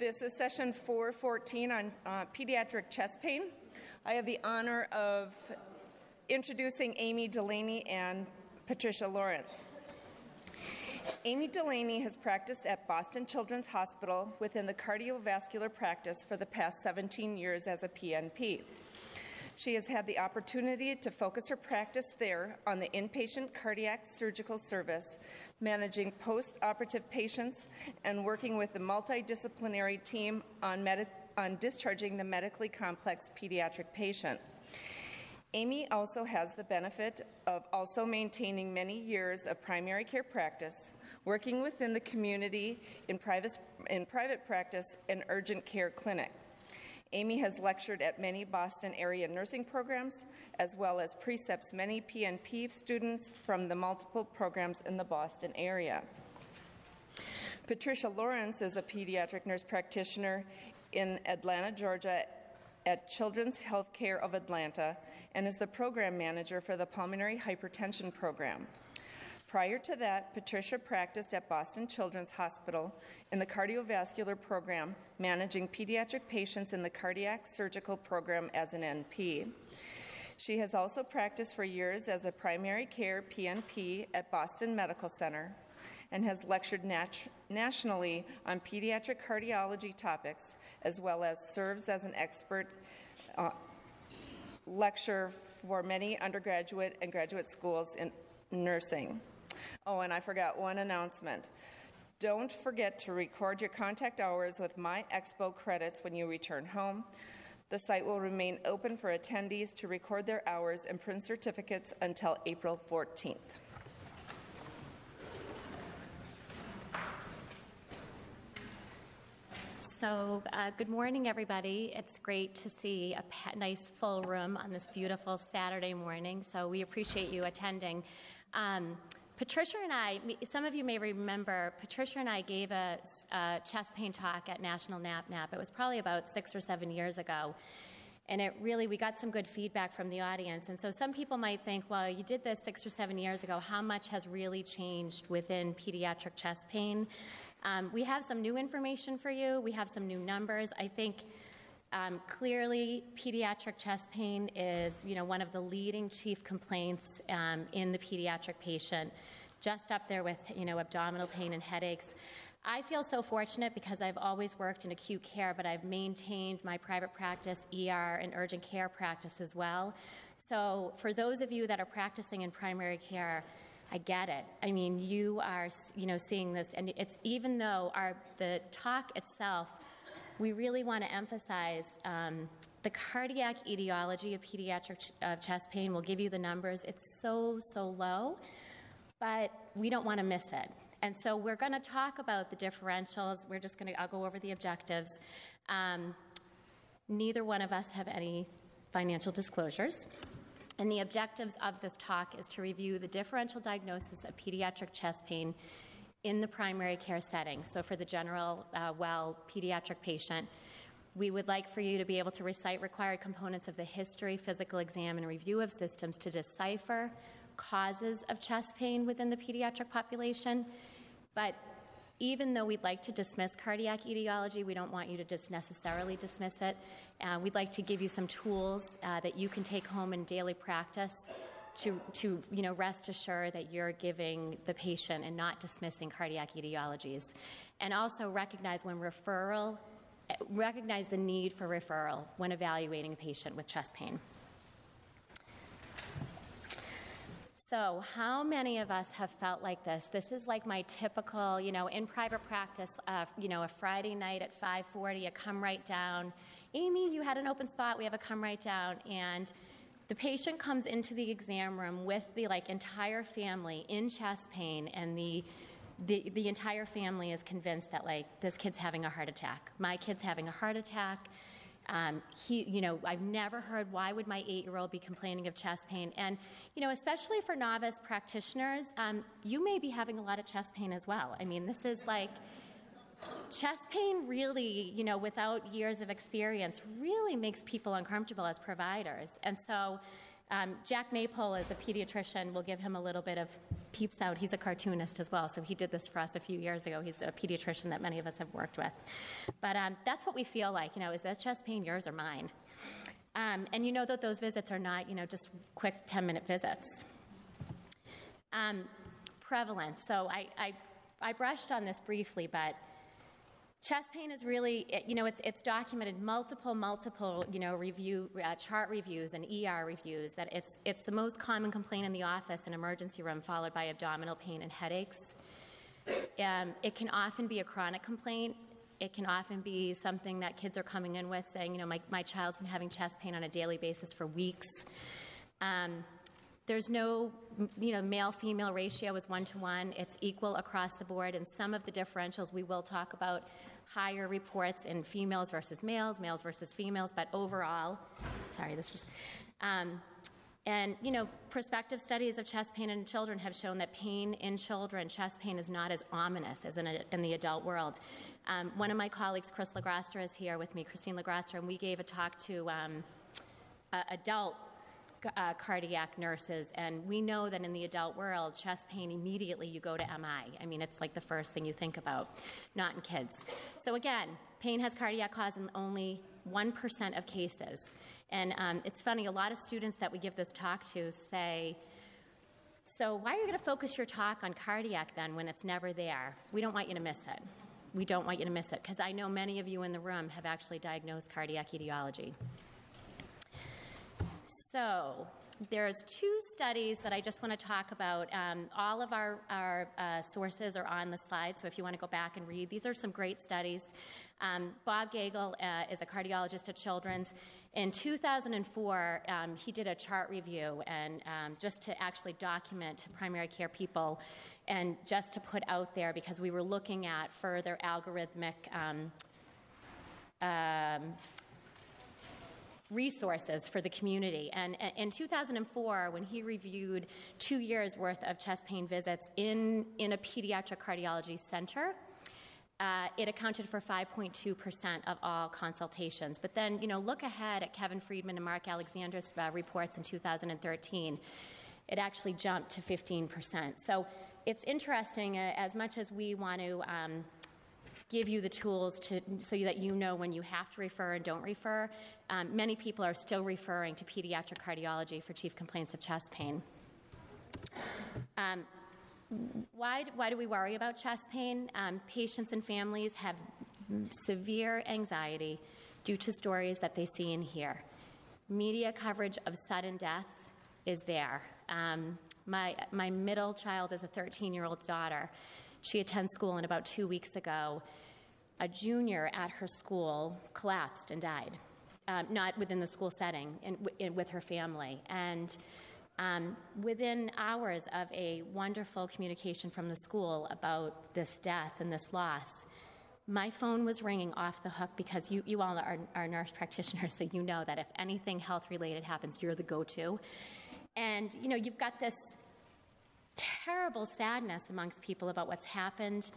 This is session 414 on pediatric chest pain. I have the honor of introducing Amy Delaney and Patricia Lawrence. Amy Delaney has practiced at Boston Children's Hospital within the cardiovascular practice for the past 17 years as a PNP. She has had the opportunity to focus her practice there on the inpatient cardiac surgical service, managing post-operative patients, and working with the multidisciplinary team on discharging the medically complex pediatric patient. Amy also has the benefit of also maintaining many years of primary care practice, working within the community in private practice and urgent care clinic. Amy has lectured at many Boston area nursing programs, as well as precepts many PNP students from the multiple programs in the Boston area. Patricia Lawrence is a pediatric nurse practitioner in Atlanta, Georgia, at Children's Healthcare of Atlanta, and is the program manager for the pulmonary hypertension program. Prior to that, Patricia practiced at Boston Children's Hospital in the cardiovascular program, managing pediatric patients in the cardiac surgical program as an NP. She has also practiced for years as a primary care PNP at Boston Medical Center and has lectured nationally on pediatric cardiology topics, as well as serves as an expert lecturer for many undergraduate and graduate schools in nursing. Oh, and I forgot one announcement. Don't forget to record your contact hours with My Expo credits when you return home. The site will remain open for attendees to record their hours and print certificates until April 14th. So, good morning, everybody. It's great to see a nice full room on this beautiful Saturday morning, so we appreciate you attending. Patricia and I, some of you may remember, Patricia and I gave a chest pain talk at National NAPNAP. It was probably about 6 or 7 years ago. And we got some good feedback from the audience. And so some people might think, well, you did this 6 or 7 years ago. How much has really changed within pediatric chest pain? We have some new information for you. We have some new numbers. I think clearly pediatric chest pain is, one of the leading chief complaints in the pediatric patient, just up there with, abdominal pain and headaches. I feel so fortunate because I've always worked in acute care, but I've maintained my private practice, ER, and urgent care practice as well. So for those of you that are practicing in primary care, I get it. I mean, you are, seeing this, and it's even though the talk itself, we really want to emphasize the cardiac etiology of pediatric chest pain. We'll give you the numbers. It's so low, but we don't want to miss it. And so we're going to talk about the differentials. I'll go over the objectives. Neither one of us have any financial disclosures. And the objectives of this talk is to review the differential diagnosis of pediatric chest pain in the primary care setting. So for the general, pediatric patient, we would like for you to be able to recite required components of the history, physical exam, and review of systems to decipher causes of chest pain within the pediatric population. But even though we'd like to dismiss cardiac etiology, we don't want you to just necessarily dismiss it. We'd like to give you some tools that you can take home in daily practice to rest assured that you're giving the patient and not dismissing cardiac etiologies. And also recognize the need for referral when evaluating a patient with chest pain. So how many of us have felt like this? This is like my typical, in private practice, a Friday night at 5:40, a come right down. Amy, you had an open spot, we have a come right down. And the patient comes into the exam room with the entire family in chest pain, and the entire family is convinced that this kid's having a heart attack. My kid's having a heart attack. I've never heard, why would my 8-year-old be complaining of chest pain? And, especially for novice practitioners, you may be having a lot of chest pain as well. I mean, this is chest pain really, without years of experience, really makes people uncomfortable as providers. And so Jack Maypole is a pediatrician. We'll give him a little bit of peeps out. He's a cartoonist as well, so he did this for us a few years ago. He's a pediatrician that many of us have worked with. But that's what we feel like, is that chest pain yours or mine? And you know that those visits are not, just quick 10-minute visits. Prevalence. So I brushed on this briefly, but chest pain is really, it's documented multiple, chart reviews and ER reviews that it's the most common complaint in the office and emergency room, followed by abdominal pain and headaches. It can often be a chronic complaint. It can often be something that kids are coming in with saying, my child's been having chest pain on a daily basis for weeks. There's no, male-female ratio is 1-to-1. It's equal across the board. And some of the differentials we will talk about, higher reports in females versus males, males versus females, but overall, prospective studies of chest pain in children have shown that pain in children, chest pain, is not as ominous as in the adult world. One of my colleagues, Christine Lagrastre, and we gave a talk to adult cardiac nurses, and we know that in the adult world, chest pain, immediately you go to MI. I mean, it's like the first thing you think about, not in kids. So again, pain has cardiac cause in only 1% of cases. And it's funny, a lot of students that we give this talk to say, so why are you going to focus your talk on cardiac then when it's never there? We don't want you to miss it. We don't want you to miss it, because I know many of you in the room have actually diagnosed cardiac etiology. So there's 2 studies that I just want to talk about. All of our sources are on the slide, so if you want to go back and read, these are some great studies. Bob Gagel is a cardiologist at Children's. In 2004, he did a chart review, and just to actually document to primary care people and just to put out there, because we were looking at further algorithmic resources for the community. And in 2004, when he reviewed 2 years' worth of chest pain visits in a pediatric cardiology center, it accounted for 5.2% of all consultations. But then, look ahead at Kevin Friedman and Mark Alexander's reports in 2013. It actually jumped to 15%. So it's interesting, as much as we want to give you the tools so that you know when you have to refer and don't refer, many people are still referring to pediatric cardiology for chief complaints of chest pain. Why do we worry about chest pain? Patients and families have severe anxiety due to stories that they see and hear. Media coverage of sudden death is there. My middle child is a 13-year-old daughter. She attends school, and about 2 weeks ago, a junior at her school collapsed and died, not within the school setting, with her family. And within hours of a wonderful communication from the school about this death and this loss, my phone was ringing off the hook, because you all are nurse practitioners, so you know that if anything health-related happens, you're the go-to. And, you've got this terrible sadness amongst people about what's happened.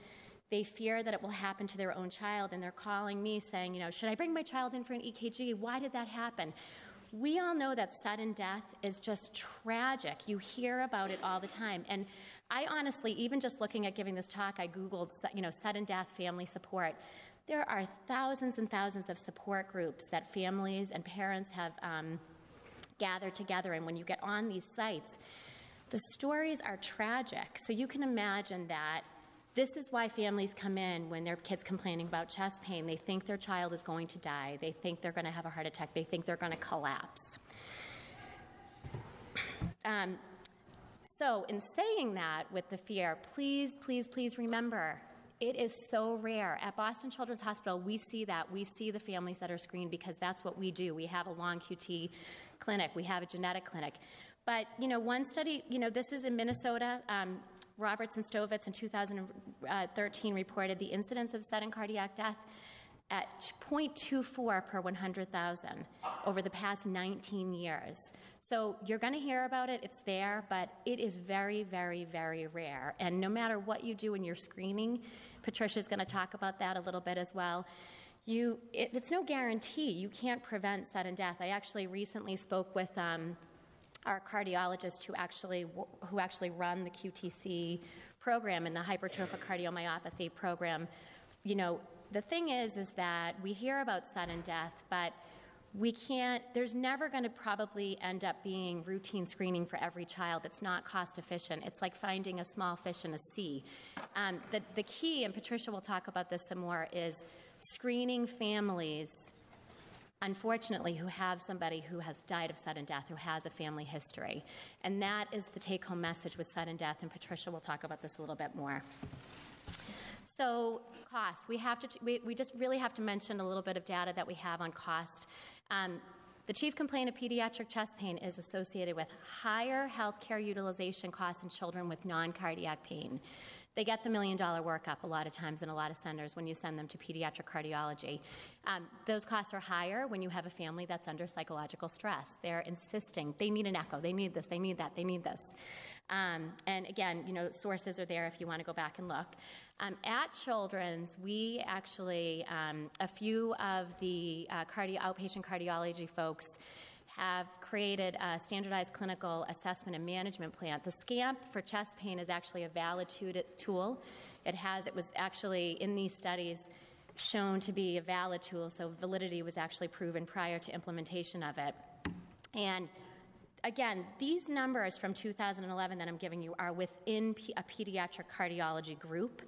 They fear that it will happen to their own child, and they're calling me saying, should I bring my child in for an EKG? Why did that happen? We all know that sudden death is just tragic. You hear about it all the time. And I honestly, even just looking at giving this talk, I Googled, sudden death family support. There are thousands and thousands of support groups that families and parents have gathered together. And when you get on these sites, the stories are tragic. So you can imagine that this is why families come in when their kid's complaining about chest pain. They think their child is going to die. They think they're going to have a heart attack. They think they're going to collapse. So in saying that with the fear, please, please, please remember, it is so rare. At Boston Children's Hospital, we see that. We see the families that are screened, because that's what we do. We have a long QT clinic. We have a genetic clinic. But, one study, this is in Minnesota. Roberts and Stovitz in 2013 reported the incidence of sudden cardiac death at 0.24 per 100,000 over the past 19 years. So you're going to hear about it. It's there, but it is very, very, very rare. And no matter what you do in your screening, Patricia's going to talk about that a little bit as well, it's no guarantee. You can't prevent sudden death. I actually recently spoke with our cardiologists who actually run the QTC program and the hypertrophic cardiomyopathy program. The thing is that we hear about sudden death, but there's never going to probably end up being routine screening for every child. It's not cost efficient. It's like finding a small fish in a sea. The key, and Patricia will talk about this some more, is screening families, unfortunately, who have somebody who has died of sudden death, who has a family history. And that is the take-home message with sudden death, and Patricia will talk about this a little bit more. So cost. We just really have to mention a little bit of data that we have on cost. The chief complaint of pediatric chest pain is associated with higher healthcare utilization costs in children with non-cardiac pain. They get the $1 million workup a lot of times in a lot of centers when you send them to pediatric cardiology. Those costs are higher when you have a family that's under psychological stress. They're insisting, they need an echo, they need this, they need that, they need this. And again, sources are there if you want to go back and look. At Children's, we actually, a few of the outpatient cardiology folks have created a standardized clinical assessment and management plan. The SCAMP for chest pain is actually a valid tool. It was actually in these studies shown to be a valid tool, so validity was actually proven prior to implementation of it. And again, these numbers from 2011 that I'm giving you are within a pediatric cardiology group.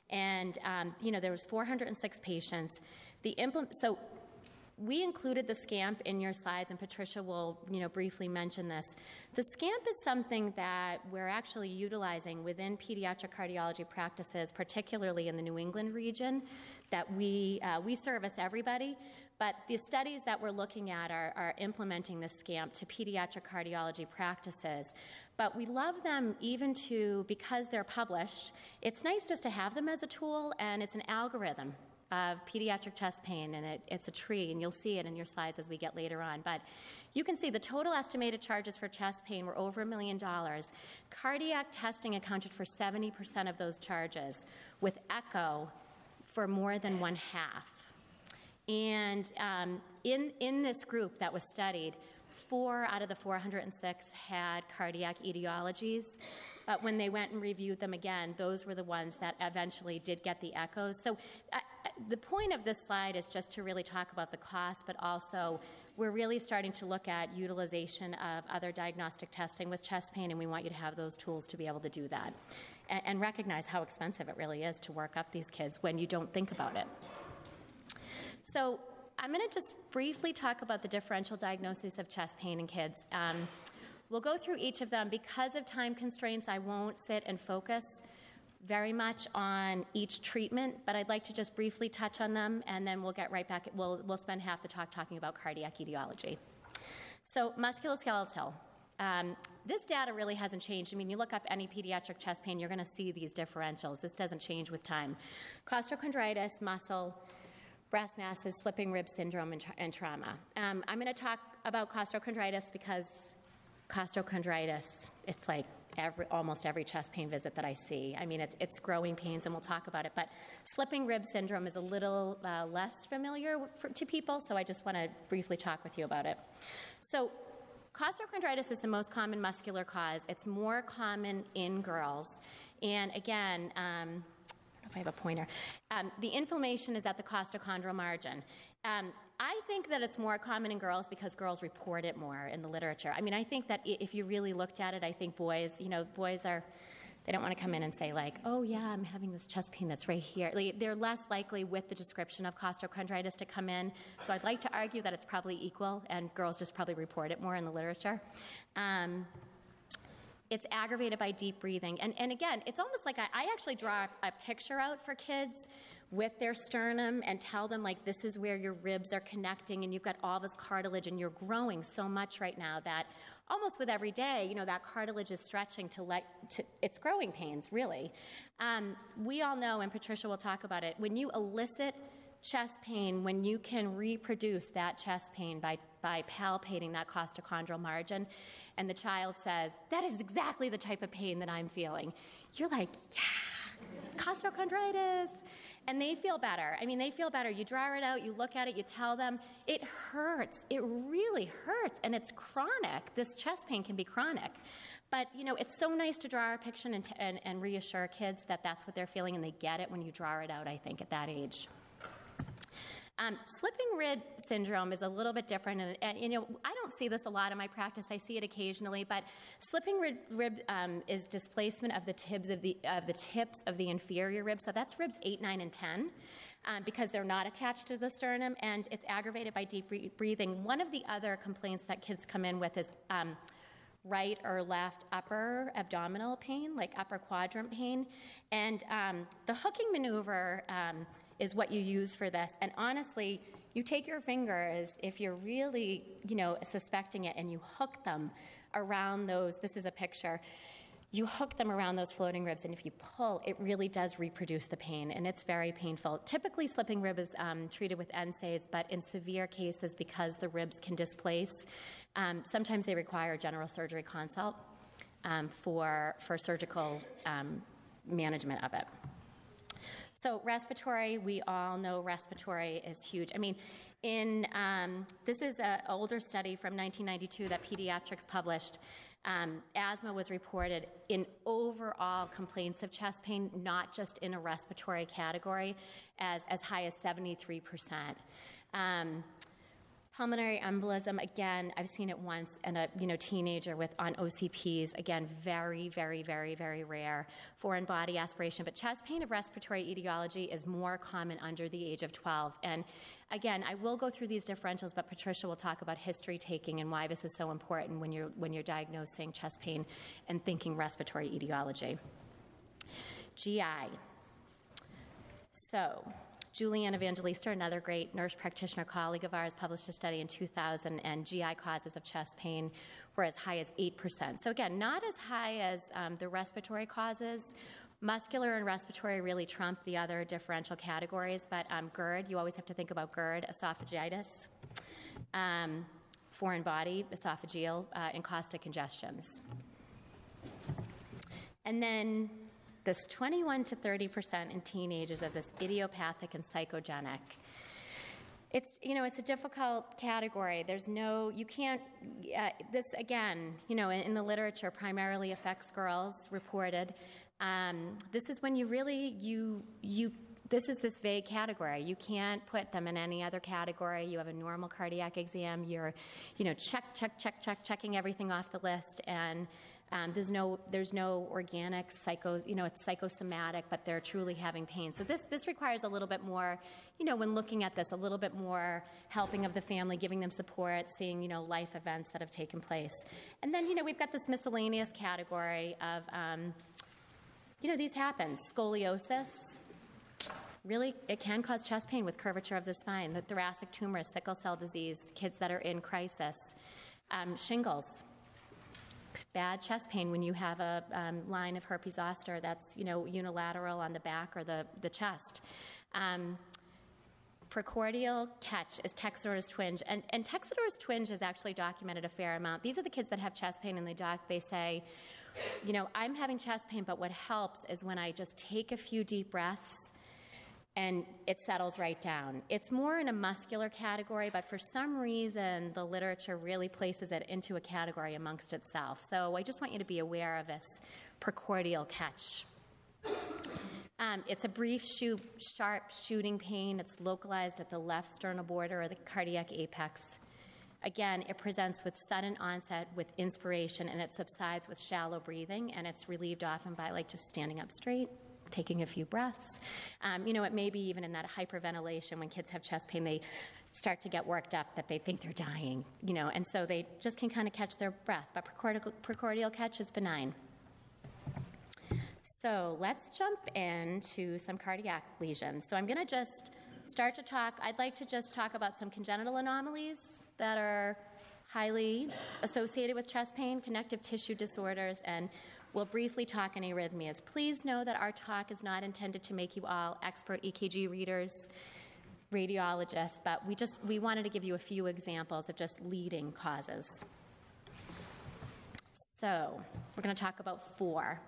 And, there was 406 patients. So we included the SCAMP in your slides, and Patricia will, briefly mention this. The SCAMP is something that we're actually utilizing within pediatric cardiology practices, particularly in the New England region, that we service everybody. But the studies that we're looking at are implementing the SCAMP to pediatric cardiology practices. But we love them because they're published. It's nice just to have them as a tool, and it's an algorithm of pediatric chest pain, and it's a tree, and you'll see it in your slides as we get later on. But you can see the total estimated charges for chest pain were over $1 million. Cardiac testing accounted for 70% of those charges, with echo for more than one half. And in this group that was studied, 4 out of the 406 had cardiac etiologies. But when they went and reviewed them again, those were the ones that eventually did get the echoes. So the point of this slide is just to really talk about the cost, but also we're really starting to look at utilization of other diagnostic testing with chest pain, and we want you to have those tools to be able to do that. And recognize how expensive it really is to work up these kids when you don't think about it. So I'm going to just briefly talk about the differential diagnosis of chest pain in kids. We'll go through each of them. Because of time constraints, I won't sit and focus very much on each treatment, but I'd like to just briefly touch on them, and then we'll get right back. We'll spend half the talk talking about cardiac etiology. So musculoskeletal. This data really hasn't changed. I mean, you look up any pediatric chest pain, you're going to see these differentials. This doesn't change with time. Costochondritis, muscle, breast masses, slipping rib syndrome, and trauma. I'm going to talk about costochondritis because costochondritis, it's like almost every chest pain visit that I see. I mean, it's growing pains, and we'll talk about it. But slipping rib syndrome is a little less familiar to people, so I just want to briefly talk with you about it. So costochondritis is the most common muscular cause. It's more common in girls. And again, I don't know if I have a pointer. The inflammation is at the costochondral margin. I think that it's more common in girls because girls report it more in the literature. I mean, I think that if you really looked at it, I think boys they don't want to come in and say like, oh yeah, I'm having this chest pain that's right here. They're less likely with the description of costochondritis to come in. So I'd like to argue that it's probably equal, and girls just probably report it more in the literature. It's aggravated by deep breathing. And again, it's almost like I actually draw a picture out for kids with their sternum and tell them, like, this is where your ribs are connecting, and you've got all this cartilage, and you're growing so much right now that almost with every day, that cartilage is stretching it's growing pains, really. We all know, and Patricia will talk about it, when you elicit chest pain, when you can reproduce that chest pain by palpating that costochondral margin, and the child says, that is exactly the type of pain that I'm feeling, you're like, yeah, Costochondritis. And they feel better. I mean, they feel better. You draw it out, you look at it, you tell them, it hurts. It really hurts, and it's chronic. This chest pain can be chronic. But, you know, it's so nice to draw a picture and reassure kids that that's what they're feeling, and they get it when you draw it out, I think, at that age. Slipping rib syndrome is a little bit different, and you know, I don't see this a lot in my practice. I see it occasionally, but slipping rib is displacement of the tips of the inferior ribs. So that's ribs 8, 9, and 10, because they're not attached to the sternum, and it's aggravated by deep breathing. One of the other complaints that kids come in with is right or left upper abdominal pain, like upper quadrant pain, and the hooking maneuver is what you use for this. And honestly, you take your fingers, if you're really, you know, suspecting it, and you hook them around those, this is a picture, you hook them around those floating ribs, and if you pull, it really does reproduce the pain, and it's very painful. Typically, slipping rib is treated with NSAIDs, but in severe cases, because the ribs can displace, sometimes they require general surgery consult for surgical management of it. So respiratory, we all know respiratory is huge. I mean, this is an older study from 1992 that Pediatrics published. Asthma was reported in overall complaints of chest pain, not just in a respiratory category, as high as 73%. Pulmonary embolism, again, I've seen it once in a teenager on OCPs. Again, very, very, very, very rare. Foreign body aspiration, but chest pain of respiratory etiology is more common under the age of 12. And again, I will go through these differentials, but Patricia will talk about history taking and why this is so important when you're diagnosing chest pain and thinking respiratory etiology. GI. So, Julianne Evangelista, another great nurse practitioner colleague of ours, published a study in 2000, and GI causes of chest pain were as high as 8%. So again, not as high as the respiratory causes. Muscular and respiratory really trump the other differential categories, but GERD, you always have to think about GERD, esophagitis, foreign body, esophageal, and caustic congestions. And then this 21 to 30% in teenagers of this idiopathic and psychogenic. It's a difficult category. This again, in the literature primarily affects girls, reported. This is when this is this vague category. You can't put them in any other category. You have a normal cardiac exam. You're, checking everything off the list, and there's no organic it's psychosomatic, but they're truly having pain. So this requires a little bit more, when looking at this, a little bit more helping of the family, giving them support, seeing, life events that have taken place. And then, we've got this miscellaneous category of, these happen. Scoliosis. Really, it can cause chest pain with curvature of the spine. The thoracic tumors, sickle cell disease, kids that are in crisis. Shingles. Bad chest pain when you have a line of herpes zoster that's, unilateral on the back or the chest. Precordial catch is Texidor's twinge. And Texidor's twinge is actually documented a fair amount. These are the kids that have chest pain, and they say, I'm having chest pain, but what helps is when I just take a few deep breaths and it settles right down. It's more in a muscular category, but for some reason, the literature really places it into a category amongst itself. So I just want you to be aware of this precordial catch. It's a brief, sharp shooting pain. It's localized at the left sternal border or the cardiac apex. Again, it presents with sudden onset with inspiration, and it subsides with shallow breathing, and it's relieved often by just standing up straight, taking a few breaths. It may be even in that hyperventilation when kids have chest pain, they start to get worked up that they think they're dying, and so they just can kind of catch their breath. But precordial catch is benign. So let's jump into some cardiac lesions. So I'm going to just start to talk. I'd like to just talk about some congenital anomalies that are highly associated with chest pain, connective tissue disorders, and we'll briefly talk on arrhythmias. Please know that our talk is not intended to make you all expert EKG readers, radiologists, but we wanted to give you a few examples of just leading causes. So we're going to talk about 4.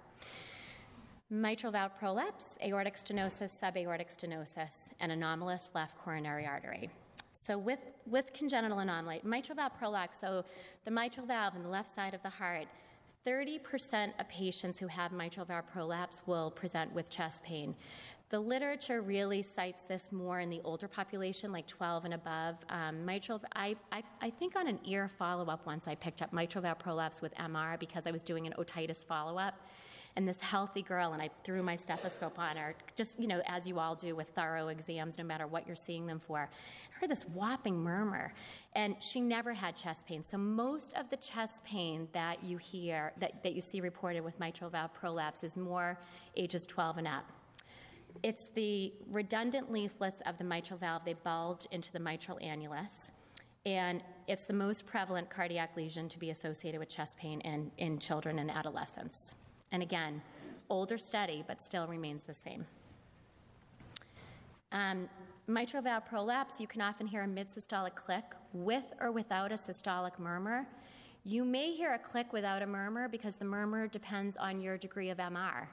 mitral valve prolapse, aortic stenosis, subaortic stenosis, and anomalous left coronary artery. So with congenital anomaly, mitral valve prolapse, so the mitral valve in the left side of the heart, 30% of patients who have mitral valve prolapse will present with chest pain. The literature really cites this more in the older population, like 12 and above. I think on an ear follow-up once I picked up mitral valve prolapse with MR because I was doing an otitis follow-up. And this healthy girl, and I threw my stethoscope on her, just, as you all do with thorough exams, no matter what you're seeing them for. I heard this whopping murmur, and she never had chest pain. So most of the chest pain that you hear, that you see reported with mitral valve prolapse is more ages 12 and up. It's the redundant leaflets of the mitral valve. They bulge into the mitral annulus, and it's the most prevalent cardiac lesion to be associated with chest pain in children and adolescents. And again, older study, but still remains the same. Mitral valve prolapse, you can often hear a mid-systolic click with or without a systolic murmur. You may hear a click without a murmur because the murmur depends on your degree of MR.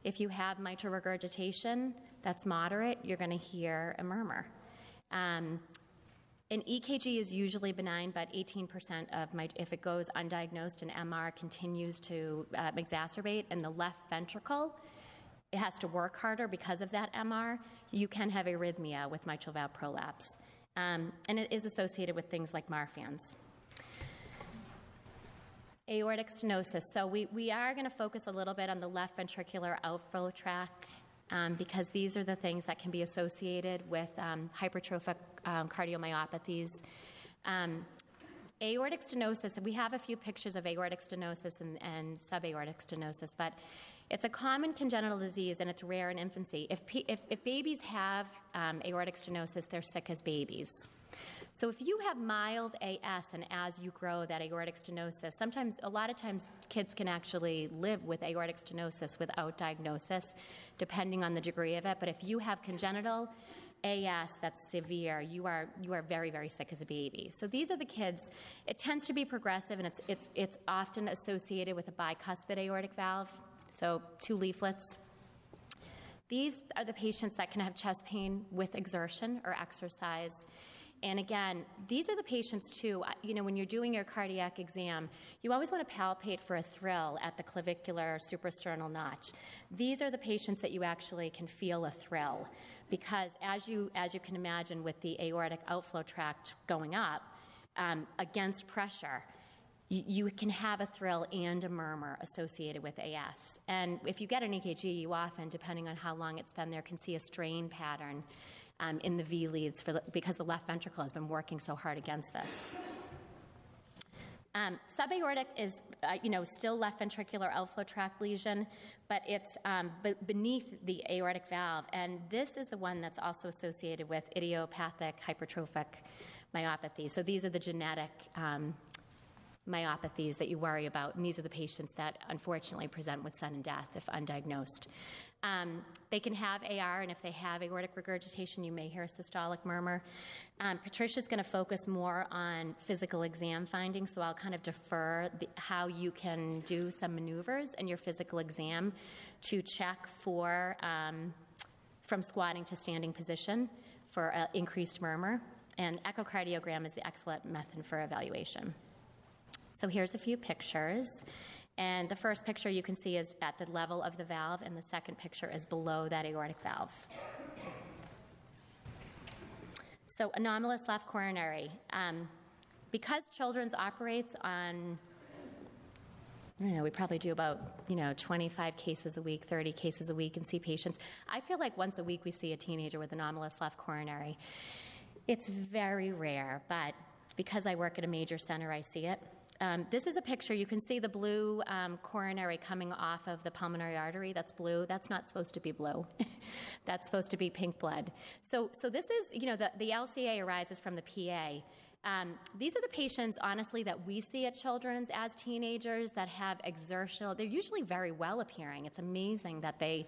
If you have mitral regurgitation that's moderate, you're going to hear a murmur. An EKG is usually benign, but 18% of if it goes undiagnosed and MR continues to exacerbate, and the left ventricle, it has to work harder because of that MR, you can have arrhythmia with mitral valve prolapse. And it is associated with things like Marfan's. Aortic stenosis. So we are going to focus a little bit on the left ventricular outflow tract because these are the things that can be associated with hypertrophic cardiomyopathies. Aortic stenosis, we have a few pictures of aortic stenosis and subaortic stenosis, but it's a common congenital disease and it's rare in infancy. If babies have aortic stenosis, they're sick as babies. So if you have mild AS and as you grow that aortic stenosis, a lot of times kids can actually live with aortic stenosis without diagnosis, depending on the degree of it. But if you have congenital AS that's severe, you are very, very sick as a baby. So these are the kids. It tends to be progressive, and it's often associated with a bicuspid aortic valve, so 2 leaflets. These are the patients that can have chest pain with exertion or exercise. And again, these are the patients too, when you're doing your cardiac exam, you always want to palpate for a thrill at the clavicular suprasternal notch. These are the patients that you actually can feel a thrill because as you can imagine with the aortic outflow tract going up against pressure, you can have a thrill and a murmur associated with AS. And if you get an EKG, you often, depending on how long it's been there, can see a strain pattern in the V leads because the left ventricle has been working so hard against this. Subaortic is, still left ventricular outflow tract lesion, but it's beneath the aortic valve, and this is the one that's also associated with idiopathic hypertrophic myopathy. So these are the genetic myopathies that you worry about, and these are the patients that unfortunately present with sudden death if undiagnosed. They can have AR, and if they have aortic regurgitation, you may hear a systolic murmur. Patricia's going to focus more on physical exam findings, so I'll kind of defer how you can do some maneuvers in your physical exam to check for, from squatting to standing position for increased murmur, and echocardiogram is the excellent method for evaluation. So here's a few pictures. And the first picture you can see is at the level of the valve, and the second picture is below that aortic valve. So anomalous left coronary. Because Children's operates on, we probably do about, 25 cases a week, 30 cases a week and see patients. I feel like once a week we see a teenager with anomalous left coronary. It's very rare, but because I work at a major center, I see it. This is a picture. You can see the blue coronary coming off of the pulmonary artery. That's blue. That's not supposed to be blue. That's supposed to be pink blood. So this is, the LCA arises from the PA. These are the patients, honestly, that we see at Children's as teenagers that have exertional. They're usually very well appearing. It's amazing that they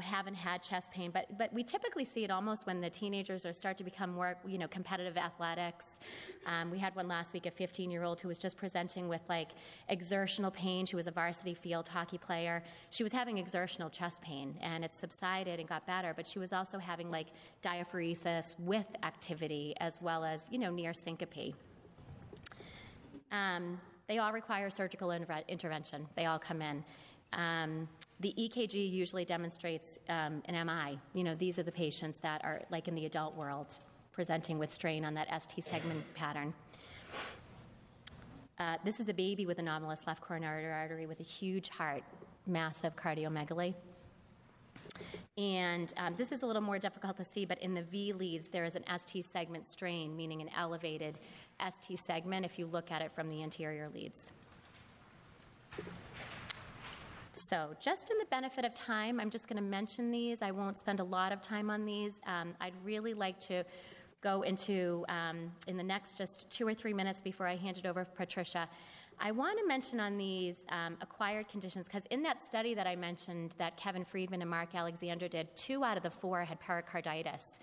haven't had chest pain, but we typically see it almost when the teenagers start to become more, competitive athletics. We had one last week, a 15-year-old who was just presenting with exertional pain. She was a varsity field hockey player. She was having exertional chest pain, and it subsided and got better, but she was also having diaphoresis with activity as well as, near syncope. They all require surgical intervention. They all come in. The EKG usually demonstrates an MI. These are the patients that are in the adult world, presenting with strain on that ST segment pattern. This is a baby with anomalous left coronary artery with a huge heart, massive cardiomegaly. And this is a little more difficult to see, but in the V leads, there is an ST segment strain, meaning an elevated ST segment if you look at it from the anterior leads. So just in the benefit of time, I'm just going to mention these. I won't spend a lot of time on these. I'd really like to go into, in the next just 2 or 3 minutes before I hand it over to Patricia, I want to mention on these acquired conditions, because in that study that I mentioned that Kevin Friedman and Mark Alexander did, 2 out of the 4 had pericarditis.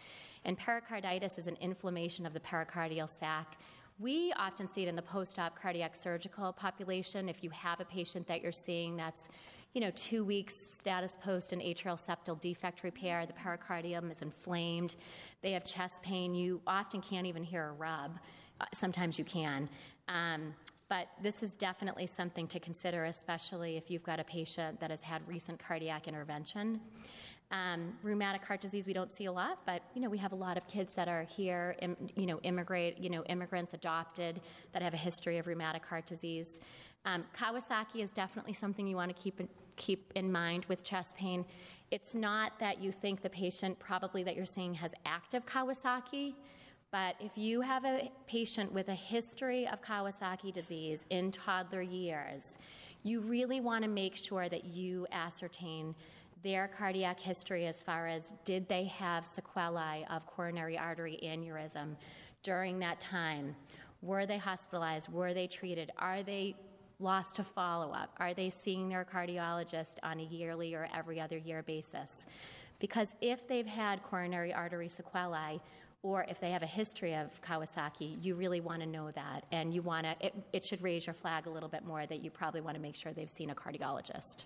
And pericarditis is an inflammation of the pericardial sac. We often see it in the post-op cardiac surgical population. If you have a patient that you're seeing that's 2 weeks status post an atrial septal defect repair, the pericardium is inflamed, they have chest pain, you often can't even hear a rub. Sometimes you can. But this is definitely something to consider, especially if you've got a patient that has had recent cardiac intervention. Rheumatic heart disease we don't see a lot, but we have a lot of kids that are here, immigrants adopted that have a history of rheumatic heart disease. Kawasaki is definitely something you want to keep in mind with chest pain. It's not that you think the patient probably that you're seeing has active Kawasaki, but if you have a patient with a history of Kawasaki disease in toddler years, you really want to make sure that you ascertain their cardiac history as far as did they have sequelae of coronary artery aneurysm during that time? Were they hospitalized? Were they treated? Are they lost to follow-up? Are they seeing their cardiologist on a yearly or every other year basis? Because if they've had coronary artery sequelae, or if they have a history of Kawasaki, you really want to know that, and it should raise your flag a little bit more that you probably want to make sure they've seen a cardiologist.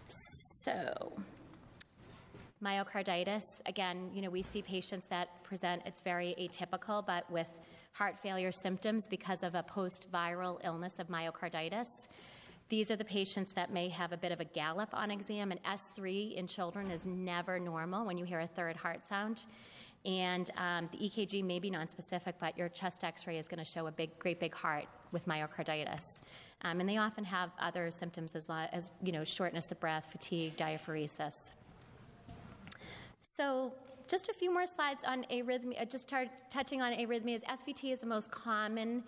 So, myocarditis, again, we see patients that present, it's very atypical, but with heart failure symptoms because of a post-viral illness of myocarditis. These are the patients that may have a bit of a gallop on exam, and S3 in children is never normal when you hear a third heart sound. And the EKG may be nonspecific, but your chest x-ray is going to show a great big heart with myocarditis. And they often have other symptoms as shortness of breath, fatigue, diaphoresis. So just a few more slides on arrhythmia. Just touching on arrhythmias. SVT is the most common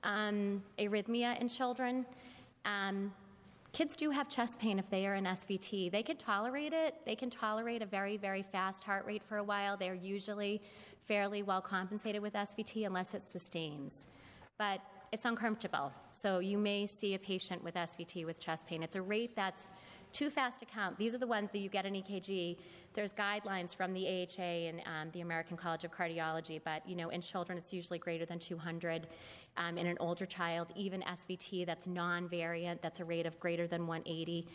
arrhythmia in children. Kids do have chest pain if they are in SVT. They can tolerate it. They can tolerate a very, very fast heart rate for a while. They're usually fairly well compensated with SVT unless it sustains. But it's uncomfortable. So you may see a patient with SVT with chest pain. It's a rate that's too fast to count. These are the ones that you get an EKG. There's guidelines from the AHA and the American College of Cardiology, but in children it's usually greater than 200. In an older child, even SVT that's non-variant, that's a rate of greater than 180.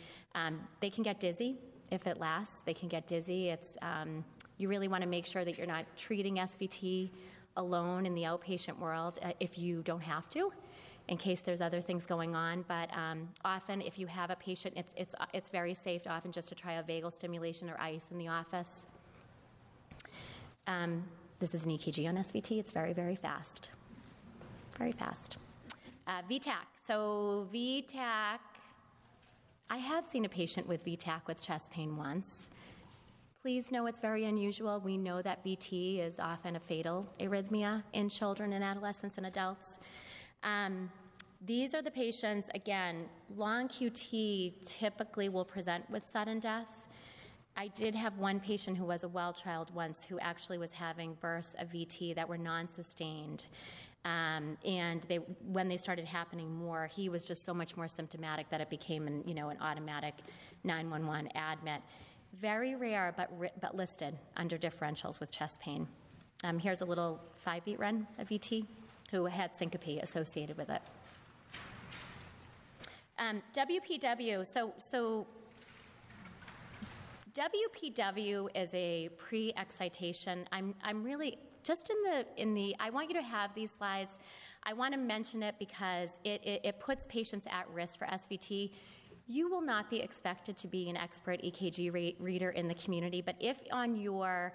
They can get dizzy if it lasts. They can get dizzy. You really want to make sure that you're not treating SVT alone in the outpatient world if you don't have to, in case there's other things going on. But often if you have a patient, it's very safe often just to try a vagal stimulation or ice in the office. This is an EKG on SVT. It's very, very fast. Very fast. VTAC. So VTAC, I have seen a patient with VTAC with chest pain once. Please know it's very unusual. We know that VT is often a fatal arrhythmia in children and adolescents and adults. These are the patients, again, long QT typically will present with sudden death. I did have one patient who was a well child once who actually was having bursts of VT that were non-sustained. And when they started happening more, he was just so much more symptomatic that it became an automatic 911 admit. Very rare, but listed under differentials with chest pain. Here's a little 5-beat run of ET who had syncope associated with it. WPW. So WPW is a pre-excitation. I'm really just in the. I want you to have these slides. I want to mention it because it puts patients at risk for SVT. You will not be expected to be an expert EKG reader in the community, but if on your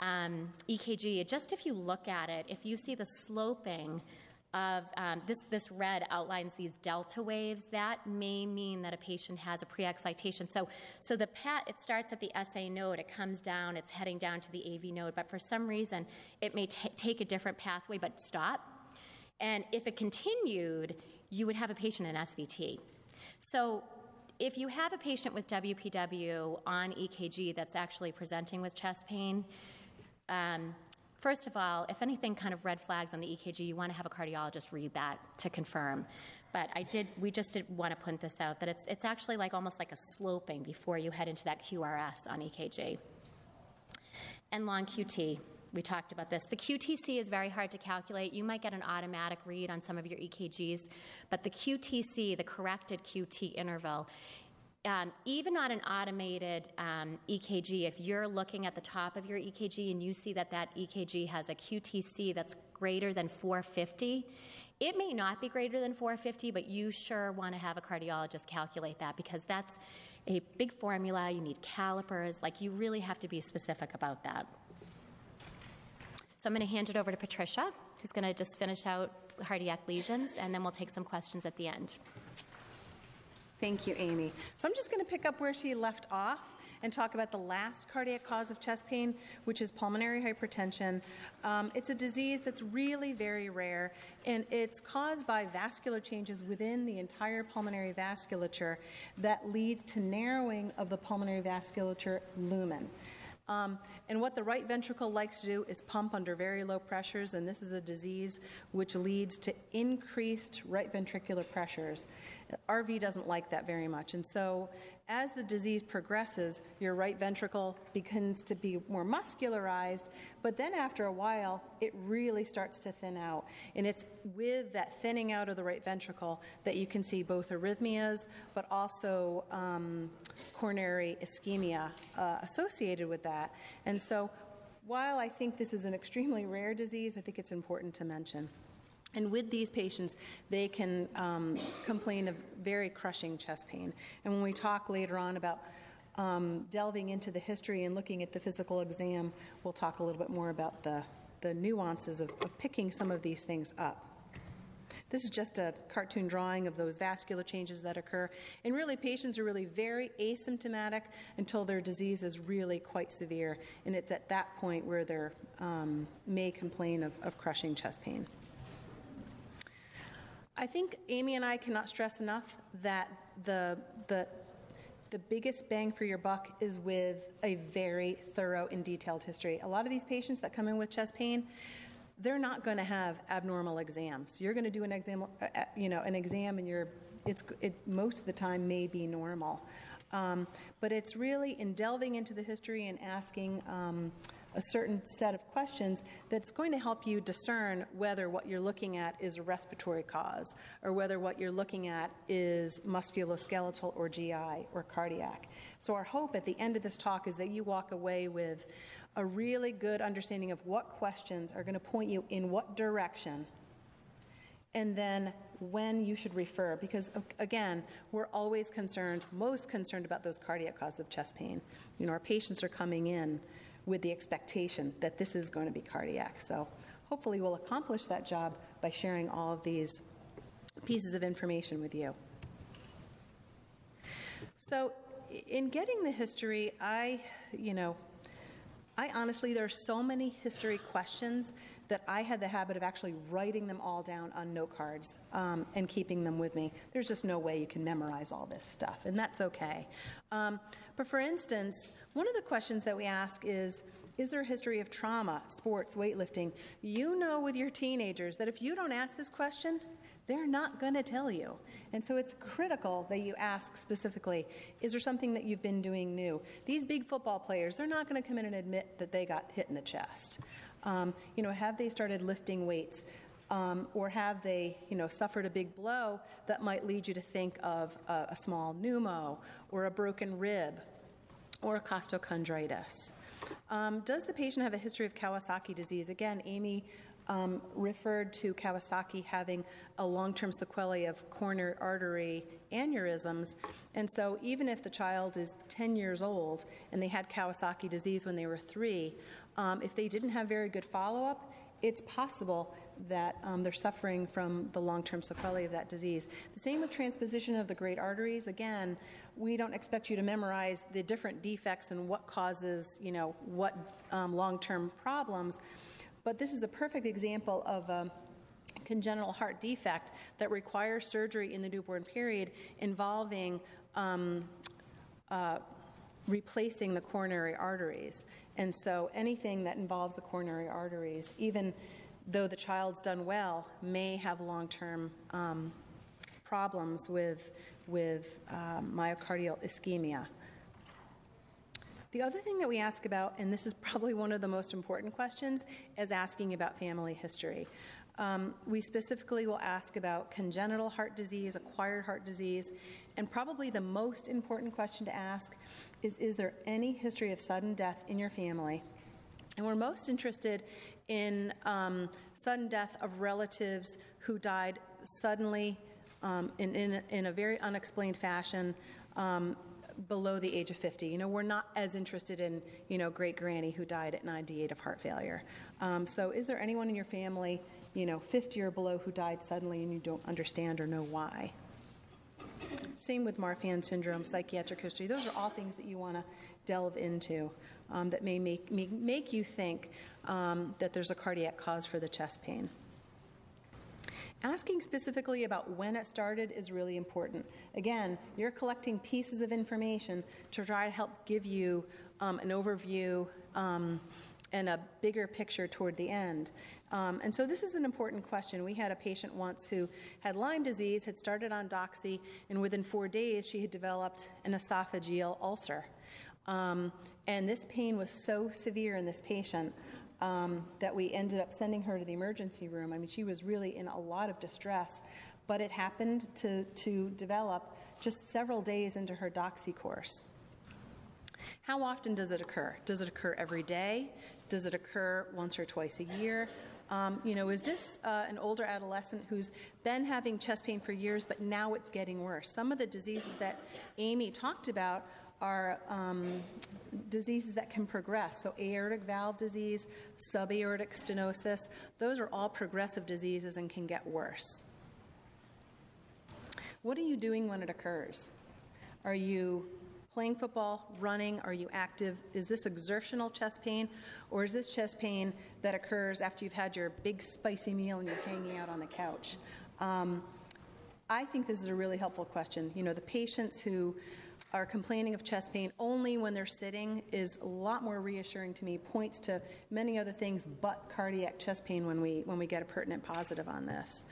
EKG, just if you look at it, if you see the sloping of this red outlines these delta waves, that may mean that a patient has a pre-excitation. So the PET, it starts at the SA node, it comes down, it's heading down to the AV node, but for some reason it may take a different pathway but stop. And if it continued, you would have a patient in SVT. So if you have a patient with WPW on EKG that's actually presenting with chest pain, first of all, if anything kind of red flags on the EKG, you want to have a cardiologist read that to confirm. But we just did want to point this out, that it's actually almost like a sloping before you head into that QRS on EKG. And long QT, we talked about this. The QTC is very hard to calculate. You might get an automatic read on some of your EKGs, but the QTC, the corrected QT interval, even on an automated EKG, if you're looking at the top of your EKG and you see that EKG has a QTC that's greater than 450, it may not be greater than 450, but you sure want to have a cardiologist calculate that because that's a big formula. You need calipers. You really have to be specific about that. So I'm going to hand it over to Patricia, who's going to just finish out cardiac lesions, and then we'll take some questions at the end. Thank you, Amy. So I'm just going to pick up where she left off and talk about the last cardiac cause of chest pain, which is pulmonary hypertension. It's a disease that's really very rare, and it's caused by vascular changes within the entire pulmonary vasculature that leads to narrowing of the pulmonary vasculature lumen. And what the right ventricle likes to do is pump under very low pressures, and this is a disease which leads to increased right ventricular pressures. RV doesn't like that very much, and so as the disease progresses, your right ventricle begins to be more muscularized, but then after a while, it really starts to thin out. And it's with that thinning out of the right ventricle that you can see both arrhythmias, but also coronary ischemia associated with that. And so while I think this is an extremely rare disease, I think it's important to mention. And with these patients, they can complain of very crushing chest pain. And when we talk later on about delving into the history and looking at the physical exam, we'll talk a little bit more about the nuances of picking some of these things up. This is just a cartoon drawing of those vascular changes that occur. And really, patients are really very asymptomatic until their disease is really quite severe. And it's at that point where they may complain of crushing chest pain. I think Amy and I cannot stress enough that the biggest bang for your buck is with a very thorough and detailed history. A lot of these patients that come in with chest pain, they're not going to have abnormal exams. You're going to do an exam, and most of the time may be normal. But it's really in delving into the history and asking a certain set of questions that's going to help you discern whether what you're looking at is a respiratory cause or whether what you're looking at is musculoskeletal or GI or cardiac. So our hope at the end of this talk is that you walk away with a really good understanding of what questions are going to point you in what direction and then when you should refer, because again, we're always most concerned about those cardiac causes of chest pain. Our patients are coming in with the expectation that this is going to be cardiac. So hopefully we'll accomplish that job by sharing all of these pieces of information with you. So in getting the history, I honestly, there are so many history questions that I had the habit of actually writing them all down on note cards and keeping them with me. There's just no way you can memorize all this stuff, and that's okay. But for instance, one of the questions that we ask is, Is there a history of trauma, sports, weightlifting? You know with your teenagers that if you don't ask this question, they're not going to tell you. And so it's critical that you ask specifically, is there something that you've been doing new? These big football players, they're not going to come in and admit that they got hit in the chest. Have they started lifting weights? Or have they, suffered a big blow that might lead you to think of a small pneumo or a broken rib or a costochondritis? Does the patient have a history of Kawasaki disease? Again, Amy referred to Kawasaki having a long-term sequelae of coronary artery aneurysms. And so even if the child is 10 years old and they had Kawasaki disease when they were 3, if they didn't have very good follow-up, it's possible that they're suffering from the long-term sequelae of that disease. The same with transposition of the great arteries. Again, we don't expect you to memorize the different defects and what causes, what long-term problems. But this is a perfect example of a congenital heart defect that requires surgery in the newborn period involving replacing the coronary arteries. And so anything that involves the coronary arteries, even though the child's done well, may have long-term problems with myocardial ischemia. The other thing that we ask about, and this is probably one of the most important questions, is asking about family history. We specifically will ask about congenital heart disease, acquired heart disease, and probably the most important question to ask is there any history of sudden death in your family? And we're most interested in sudden death of relatives who died suddenly in a very unexplained fashion below the age of 50. We're not as interested in, great-granny who died at 98 of heart failure. So is there anyone in your family, 50 or below who died suddenly and you don't understand or know why? Same with Marfan syndrome, psychiatric history. Those are all things that you want to delve into that may make you think that there's a cardiac cause for the chest pain. Asking specifically about when it started is really important. Again, you're collecting pieces of information to try to help give you an overview and a bigger picture toward the end. And so this is an important question. We had a patient once who had Lyme disease, had started on doxy, and within 4 days she had developed an esophageal ulcer. And this pain was so severe in this patient that we ended up sending her to the emergency room. I mean, she was really in a lot of distress, but it happened to develop just several days into her doxy course. How often does it occur? Does it occur every day? Does it occur once or twice a year? Is this an older adolescent who's been having chest pain for years, but now it's getting worse? Some of the diseases that Amy talked about are diseases that can progress. So aortic valve disease, subaortic stenosis, those are all progressive diseases and can get worse. What are you doing when it occurs? Are you playing football, running? Are you active? Is this exertional chest pain, or is this chest pain that occurs after you've had your big spicy meal and you're hanging out on the couch? I think this is a really helpful question. The patients who are complaining of chest pain only when they're sitting is a lot more reassuring to me, points to many other things but cardiac chest pain when we get a pertinent positive on this.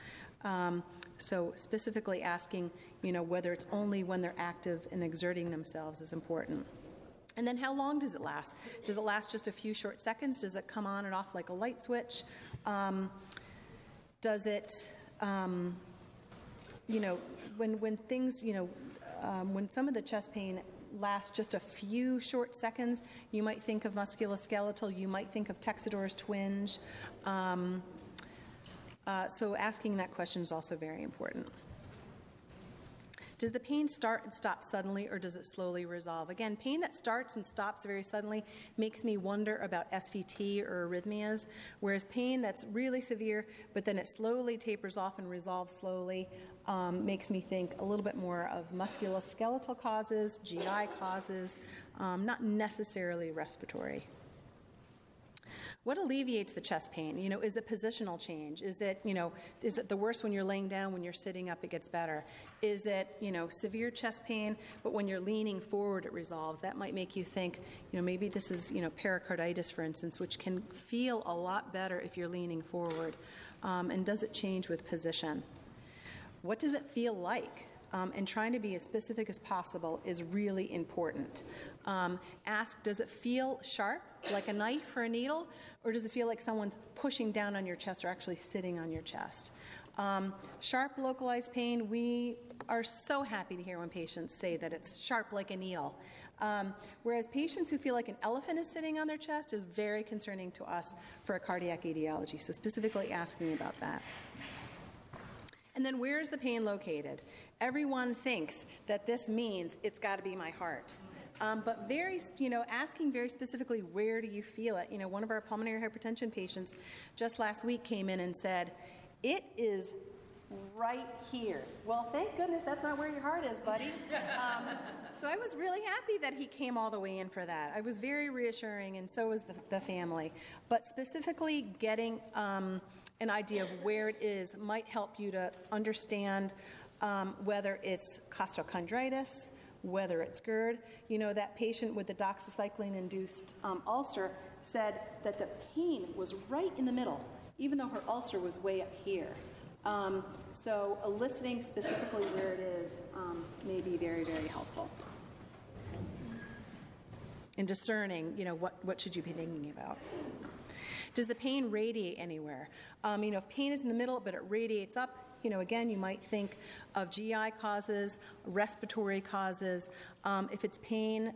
So specifically asking, whether it's only when they're active and exerting themselves is important. And then how long does it last? Does it last just a few short seconds? Does it come on and off like a light switch? Does it, when things, when some of the chest pain lasts just a few short seconds, you might think of musculoskeletal, you might think of Texidor's twinge. So asking that question is also very important. Does the pain start and stop suddenly, or does it slowly resolve? Again, pain that starts and stops very suddenly makes me wonder about SVT or arrhythmias, whereas pain that's really severe, but then it slowly tapers off and resolves slowly, makes me think a little bit more of musculoskeletal causes, GI causes, not necessarily respiratory. What alleviates the chest pain? Is it positional change? Is it the worst when you're laying down? When you're sitting up, it gets better? Is it, severe chest pain, but when you're leaning forward, it resolves? That might make you think, maybe this is, pericarditis, for instance, which can feel a lot better if you're leaning forward. And does it change with position? What does it feel like? And trying to be as specific as possible is really important. Ask, does it feel sharp, like a knife or a needle, or does it feel like someone's pushing down on your chest or actually sitting on your chest? Sharp localized pain, we are so happy to hear when patients say that it's sharp like a needle. Whereas patients who feel like an elephant is sitting on their chest is very concerning to us for a cardiac etiology, so specifically asking about that. And then where's the pain located? Everyone thinks that this means it's got to be my heart. But asking very specifically, where do you feel it? One of our pulmonary hypertension patients just last week came in and said, it is right here. Well, thank goodness that's not where your heart is, buddy. So I was really happy that he came all the way in for that. I was very reassuring, and so was the family. But specifically getting an idea of where it is might help you to understand whether it's costochondritis, whether it's GERD. That patient with the doxycycline-induced ulcer said that the pain was right in the middle, even though her ulcer was way up here. So eliciting specifically where it is may be very, very helpful. In discerning, what should you be thinking about? Does the pain radiate anywhere? If pain is in the middle but it radiates up, again, you might think of GI causes, respiratory causes. If it's pain,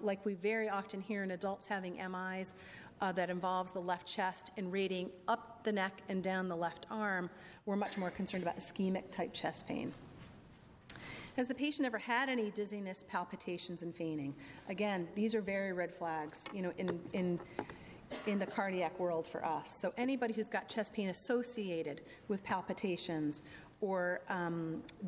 like we very often hear in adults having MIs, that involves the left chest and radiating up the neck and down the left arm, we're much more concerned about ischemic type chest pain. Has the patient ever had any dizziness, palpitations, and fainting? Again, these are very red flags, in the cardiac world for us. So anybody who's got chest pain associated with palpitations or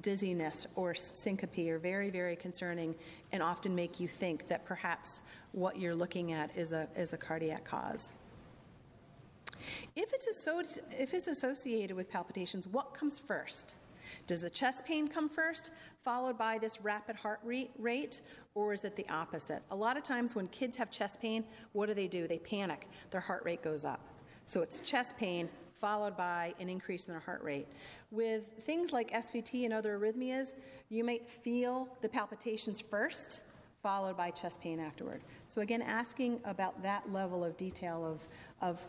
dizziness or syncope are very, very concerning and often make you think that perhaps what you're looking at is a cardiac cause. If it's associated with palpitations, what comes first? Does the chest pain come first, followed by this rapid heart rate, or is it the opposite? A lot of times when kids have chest pain, what do? They panic. Their heart rate goes up. So it's chest pain followed by an increase in their heart rate. With things like SVT and other arrhythmias, you might feel the palpitations first, followed by chest pain afterward. So again, asking about that level of detail of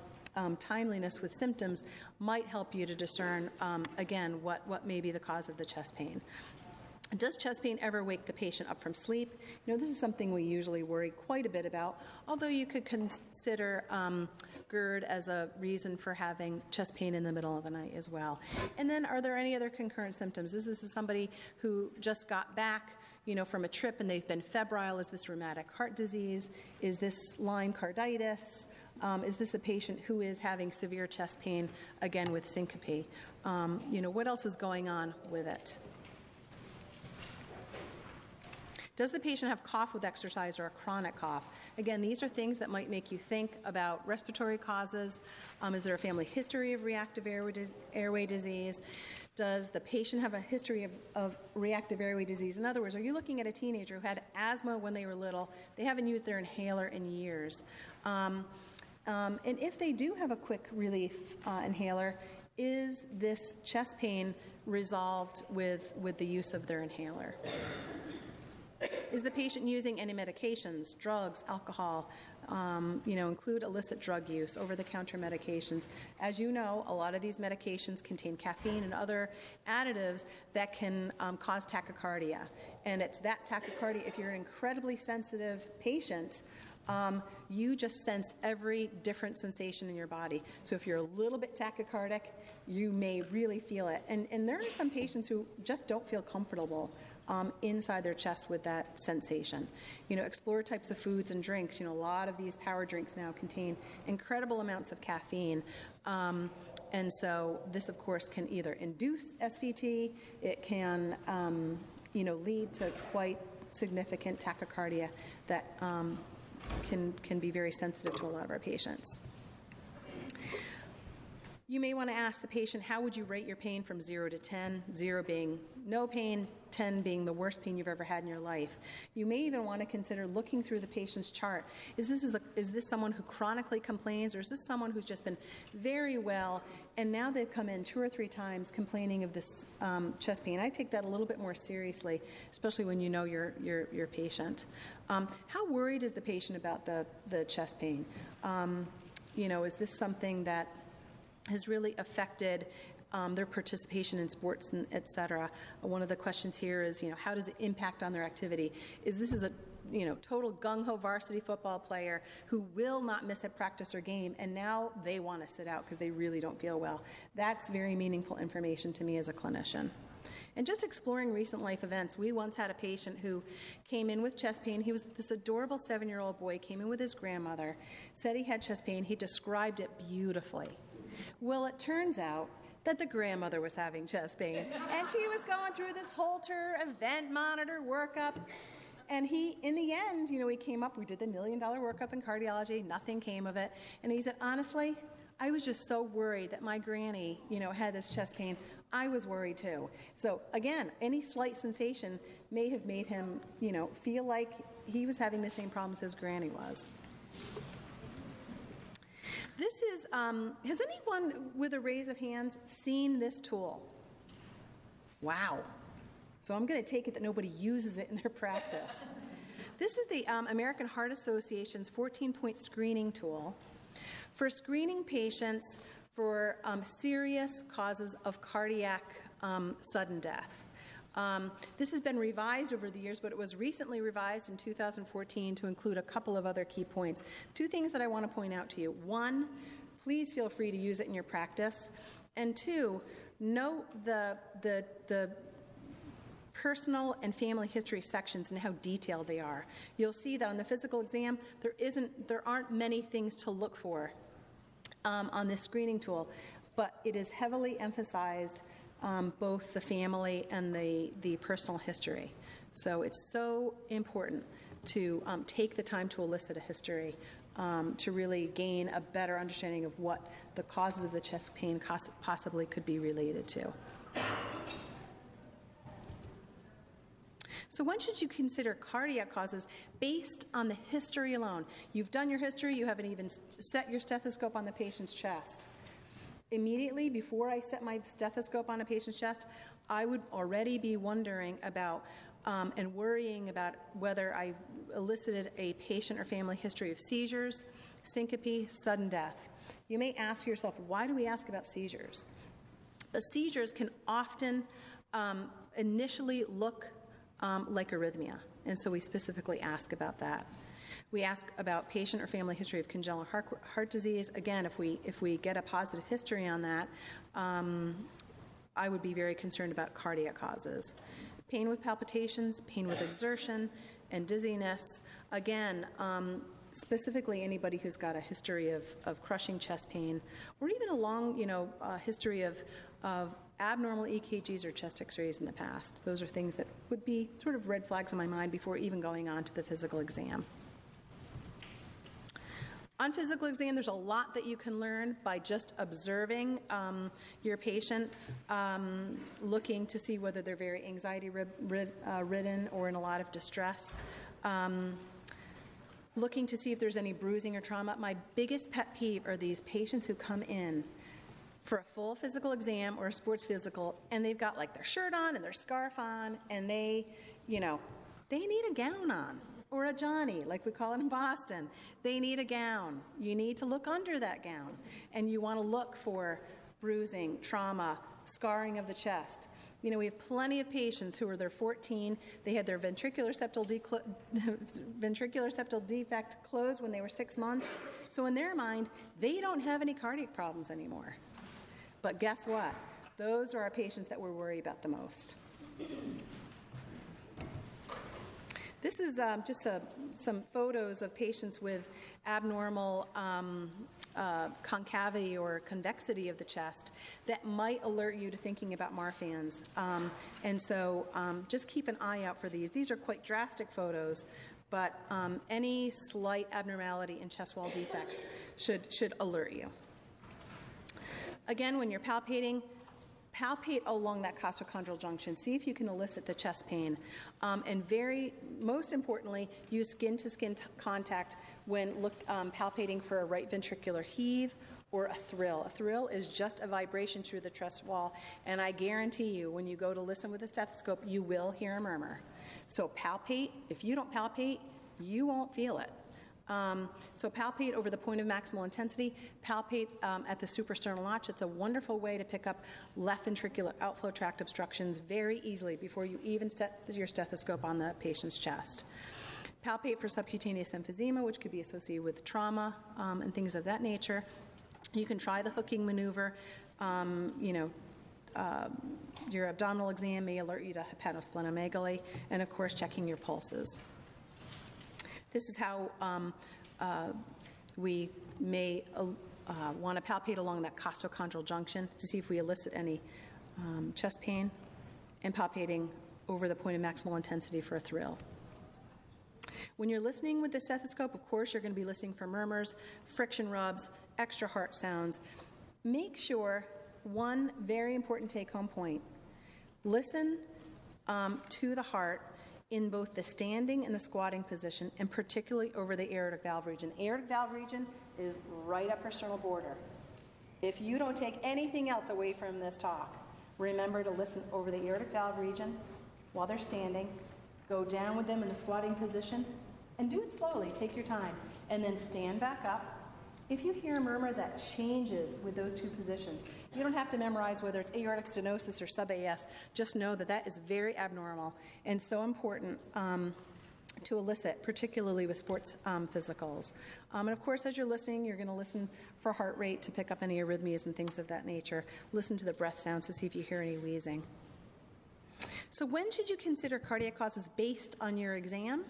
timeliness with symptoms might help you to discern, again, what may be the cause of the chest pain. Does chest pain ever wake the patient up from sleep? This is something we usually worry quite a bit about, although you could consider GERD as a reason for having chest pain in the middle of the night as well. And then are there any other concurrent symptoms? This is somebody who just got back from a trip and they've been febrile. Is this rheumatic heart disease? Is this Lyme carditis? Is this a patient who is having severe chest pain, again, with syncope? What else is going on with it? Does the patient have cough with exercise or a chronic cough? Again, these are things that might make you think about respiratory causes. Is there a family history of reactive airway disease? Does the patient have a history of reactive airway disease? In other words, are you looking at a teenager who had asthma when they were little? They haven't used their inhaler in years. And if they do have a quick relief inhaler, is this chest pain resolved with the use of their inhaler? Is the patient using any medications, drugs, alcohol, include illicit drug use, over-the-counter medications? As you know, a lot of these medications contain caffeine and other additives that can cause tachycardia. And it's that tachycardia, if you're an incredibly sensitive patient, you just sense every different sensation in your body. So if you're a little bit tachycardic, you may really feel it. And there are some patients who just don't feel comfortable inside their chest with that sensation. Explore types of foods and drinks. A lot of these power drinks now contain incredible amounts of caffeine. And so this, of course, can either induce SVT, it can, lead to quite significant tachycardia that can be very sensitive to a lot of our patients. You may want to ask the patient, how would you rate your pain from 0 to 10, 0 being no pain, 10 being the worst pain you've ever had in your life. You may even want to consider looking through the patient's chart. Is this someone who chronically complains, or is this someone who's just been very well, and now they've come in 2 or 3 times complaining of this chest pain? I take that a little bit more seriously, especially when you know your patient. How worried is the patient about the chest pain? Is this something that has really affected their participation in sports, and et cetera? One of the questions here is, how does it impact on their activity? Is this a total gung-ho varsity football player who will not miss a practice or game, and now they want to sit out because they really don't feel well? That's very meaningful information to me as a clinician. And just exploring recent life events, we once had a patient who came in with chest pain. He was this adorable 7-year-old boy, came in with his grandmother, said he had chest pain. He described it beautifully. Well, it turns out that the grandmother was having chest pain, and she was going through this Holter event monitor workup. And in the end, he came up, we did the $1 million workup in cardiology, nothing came of it. And he said, honestly, I was just so worried that my granny, had this chest pain. I was worried too. So again, any slight sensation may have made him, feel like he was having the same problems his granny was. This is, has anyone with a raise of hands seen this tool? Wow. So I'm going to take it that nobody uses it in their practice. This is the American Heart Association's 14-point screening tool for screening patients for serious causes of cardiac sudden death. This has been revised over the years, but it was recently revised in 2014 to include a couple of other key points. 2 things that I want to point out to you. 1, please feel free to use it in your practice. And 2, note the personal and family history sections and how detailed they are. You'll see that on the physical exam, there aren't many things to look for on this screening tool, but it is heavily emphasized both the family and the personal history. So it's so important to take the time to elicit a history to really gain a better understanding of what the causes of the chest pain possibly could be related to. So when should you consider cardiac causes based on the history alone? You've done your history, you haven't even set your stethoscope on the patient's chest. Immediately before I set my stethoscope on a patient's chest, I would already be wondering about and worrying about whether I elicited a patient or family history of seizures, syncope, sudden death. You may ask yourself, why do we ask about seizures? But seizures can often initially look like arrhythmia, and so we specifically ask about that. We ask about patient or family history of congenital heart disease. Again, if we get a positive history on that, I would be very concerned about cardiac causes. Pain with palpitations, pain with exertion, and dizziness. Again, specifically anybody who's got a history of crushing chest pain, or even a long, history of abnormal EKGs or chest X-rays in the past. Those are things that would be sort of red flags in my mind before even going on to the physical exam. On physical exam, there's a lot that you can learn by just observing your patient, looking to see whether they're very anxiety-ridden or in a lot of distress, looking to see if there's any bruising or trauma. My biggest pet peeve are these patients who come in for a full physical exam or a sports physical, and they've got like their shirt on and their scarf on, and they need a gown on, or a Johnny, like we call it in Boston. They need a gown. You need to look under that gown, and you want to look for bruising, trauma, scarring of the chest. We have plenty of patients who they're 14, they had their ventricular septal defect closed when they were 6 months, so in their mind, they don't have any cardiac problems anymore. But guess what? Those are our patients that we're worried about the most. This is just some photos of patients with abnormal concavity or convexity of the chest that might alert you to thinking about Marfan's. And so just keep an eye out for these. These are quite drastic photos, but any slight abnormality in chest wall defects should alert you. Again, when you're palpating, palpate along that costochondral junction. See if you can elicit the chest pain. And most importantly, use skin-to-skin contact when palpating for a right ventricular heave or a thrill. A thrill is just a vibration through the chest wall, and I guarantee you, when you go to listen with a stethoscope, you will hear a murmur. So palpate. If you don't palpate, you won't feel it. So palpate over the point of maximal intensity, palpate at the suprasternal notch. It's a wonderful way to pick up left ventricular outflow tract obstructions very easily before you even set your stethoscope on the patient's chest. Palpate for subcutaneous emphysema, which could be associated with trauma and things of that nature. You can try the hooking maneuver. Your abdominal exam may alert you to hepatosplenomegaly, and of course checking your pulses. This is how we may want to palpate along that costochondral junction to see if we elicit any chest pain, and palpating over the point of maximal intensity for a thrill. When you're listening with the stethoscope, of course, you're going to be listening for murmurs, friction rubs, extra heart sounds. Make sure, one very important take-home point, listen to the heart in both the standing and the squatting position, and particularly over the aortic valve region. The aortic valve region is right up her sternal border. If you don't take anything else away from this talk, remember to listen over the aortic valve region while they're standing, go down with them in the squatting position, and do it slowly, take your time, and then stand back up. If you hear a murmur that changes with those two positions, you don't have to memorize whether it's aortic stenosis or sub-AS. Just know that that is very abnormal and so important to elicit, particularly with sports physicals. And of course, as you're listening, you're going to listen for heart rate to pick up any arrhythmias and things of that nature. Listen to the breath sounds to see if you hear any wheezing. So when should you consider cardiac causes based on your exam?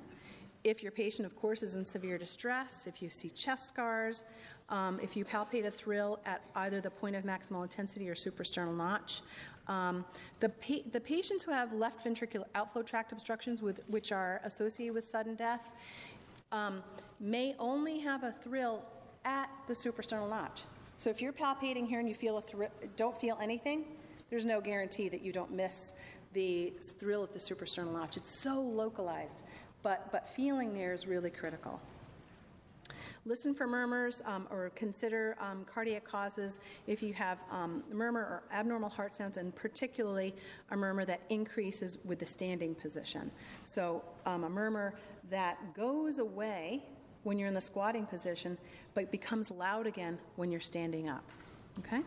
If your patient, of course, is in severe distress, if you see chest scars, if you palpate a thrill at either the point of maximal intensity or suprasternal notch. The patients who have left ventricular outflow tract obstructions, which are associated with sudden death, may only have a thrill at the suprasternal notch. So if you're palpating here and you feel don't feel anything, there's no guarantee that you don't miss the thrill at the suprasternal notch. It's so localized. But feeling there is really critical. Listen for murmurs or consider cardiac causes if you have murmur or abnormal heart sounds, and particularly a murmur that increases with the standing position. So a murmur that goes away when you're in the squatting position but becomes loud again when you're standing up. Okay?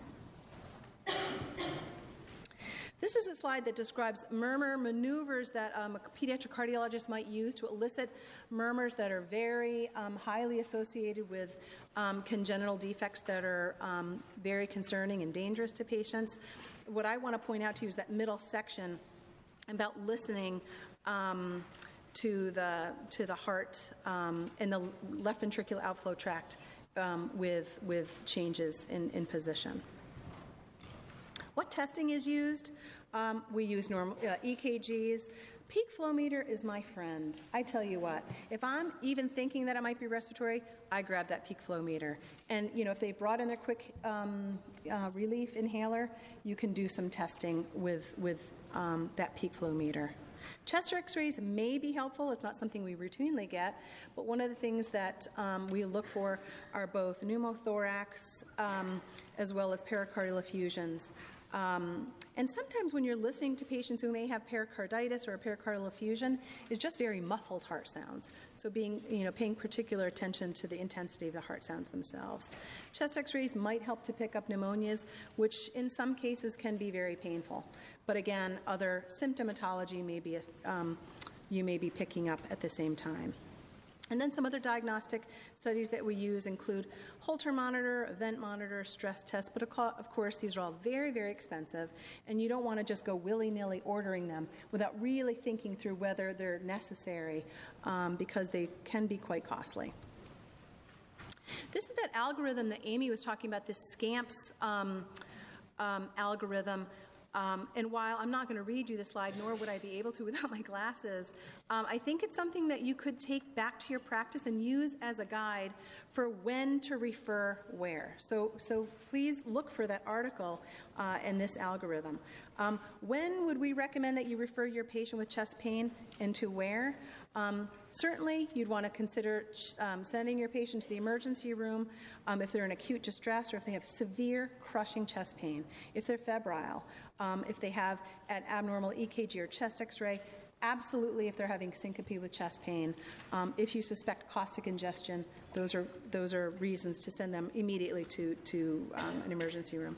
This is a slide that describes murmur maneuvers that a pediatric cardiologist might use to elicit murmurs that are very highly associated with congenital defects that are very concerning and dangerous to patients. What I want to point out to you is that middle section about listening to the heart and the left ventricular outflow tract with changes in position. What testing is used? We use normal EKGs. Peak flow meter is my friend. I tell you what, if I'm even thinking that it might be respiratory, I grab that peak flow meter. And if they brought in their quick relief inhaler, you can do some testing with that peak flow meter. Chest x-rays may be helpful. It's not something we routinely get, but one of the things that we look for are both pneumothorax as well as pericardial effusions. And sometimes when you're listening to patients who may have pericarditis or a pericardial effusion, it's just very muffled heart sounds. So paying particular attention to the intensity of the heart sounds themselves. Chest x-rays might help to pick up pneumonias, which in some cases can be very painful. But again, other symptomatology you may be picking up at the same time. And then some other diagnostic studies that we use include Holter monitor, event monitor, stress test, but of course these are all very, very expensive, and you don't want to just go willy-nilly ordering them without really thinking through whether they're necessary because they can be quite costly. This is that algorithm that Amy was talking about, this SCAMPS algorithm. And while I'm not going to read you the slide, nor would I be able to without my glasses, I think it's something that you could take back to your practice and use as a guide for when to refer where. So please look for that article and this algorithm. When would we recommend that you refer your patient with chest pain and to where? Certainly, you'd want to consider sending your patient to the emergency room if they're in acute distress or if they have severe crushing chest pain, if they're febrile, if they have an abnormal EKG or chest x-ray, absolutely if they're having syncope with chest pain. If you suspect caustic ingestion, those are reasons to send them immediately to an emergency room.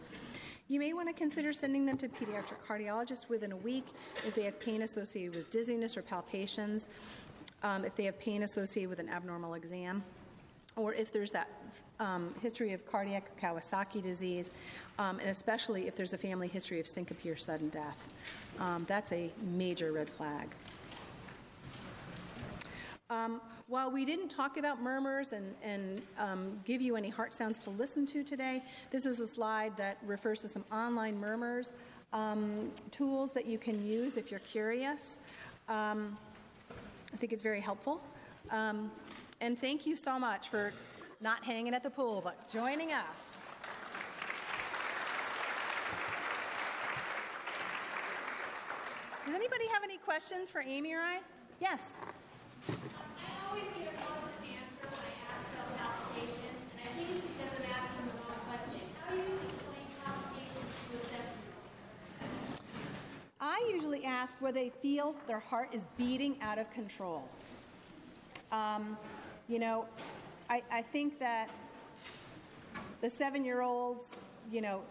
You may want to consider sending them to pediatric cardiologist within a week if they have pain associated with dizziness or palpitations, if they have pain associated with an abnormal exam, or if there's that history of cardiac or Kawasaki disease, and especially if there's a family history of syncope or sudden death. That's a major red flag. While we didn't talk about murmurs and give you any heart sounds to listen to today, this is a slide that refers to some online murmurs tools that you can use if you're curious. I think it's very helpful. And thank you so much for not hanging at the pool, but joining us. Does anybody have any questions for Amy or I? Yes. I always get a positive answer when I ask about palpitations, and I think it's because I'm asking the wrong question. How do you explain palpitations to a 7-year-old? I usually ask whether they feel their heart is beating out of control. I think that the 7-year-old's,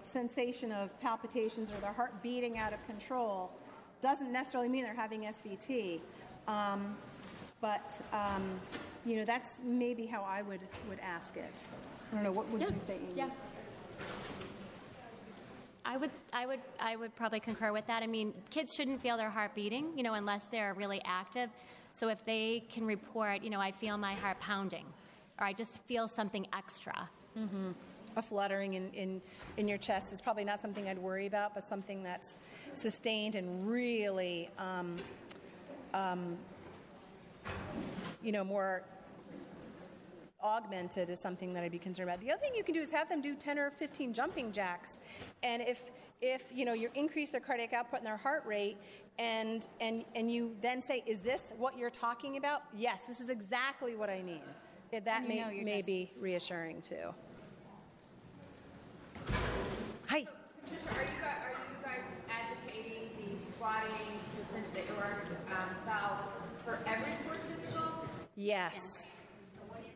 sensation of palpitations or their heart beating out of control doesn't necessarily mean they're having SVT. But that's maybe how I would ask it. I don't know, what would you say, Amy? Yeah. I would probably concur with that. I mean, kids shouldn't feel their heart beating, unless they're really active. So if they can report, I feel my heart pounding, or I just feel something extra. Mm-hmm. A fluttering in your chest is probably not something I'd worry about, but something that's sustained and really, more augmented is something that I'd be concerned about. The other thing you can do is have them do 10 or 15 jumping jacks. And if you increase their cardiac output and their heart rate, and you then say, is this what you're talking about? Yes, this is exactly what I mean. That may be reassuring too. Hi. Patricia, are you guys advocating the squatting system, the aortic valve for every sports physical? Yes.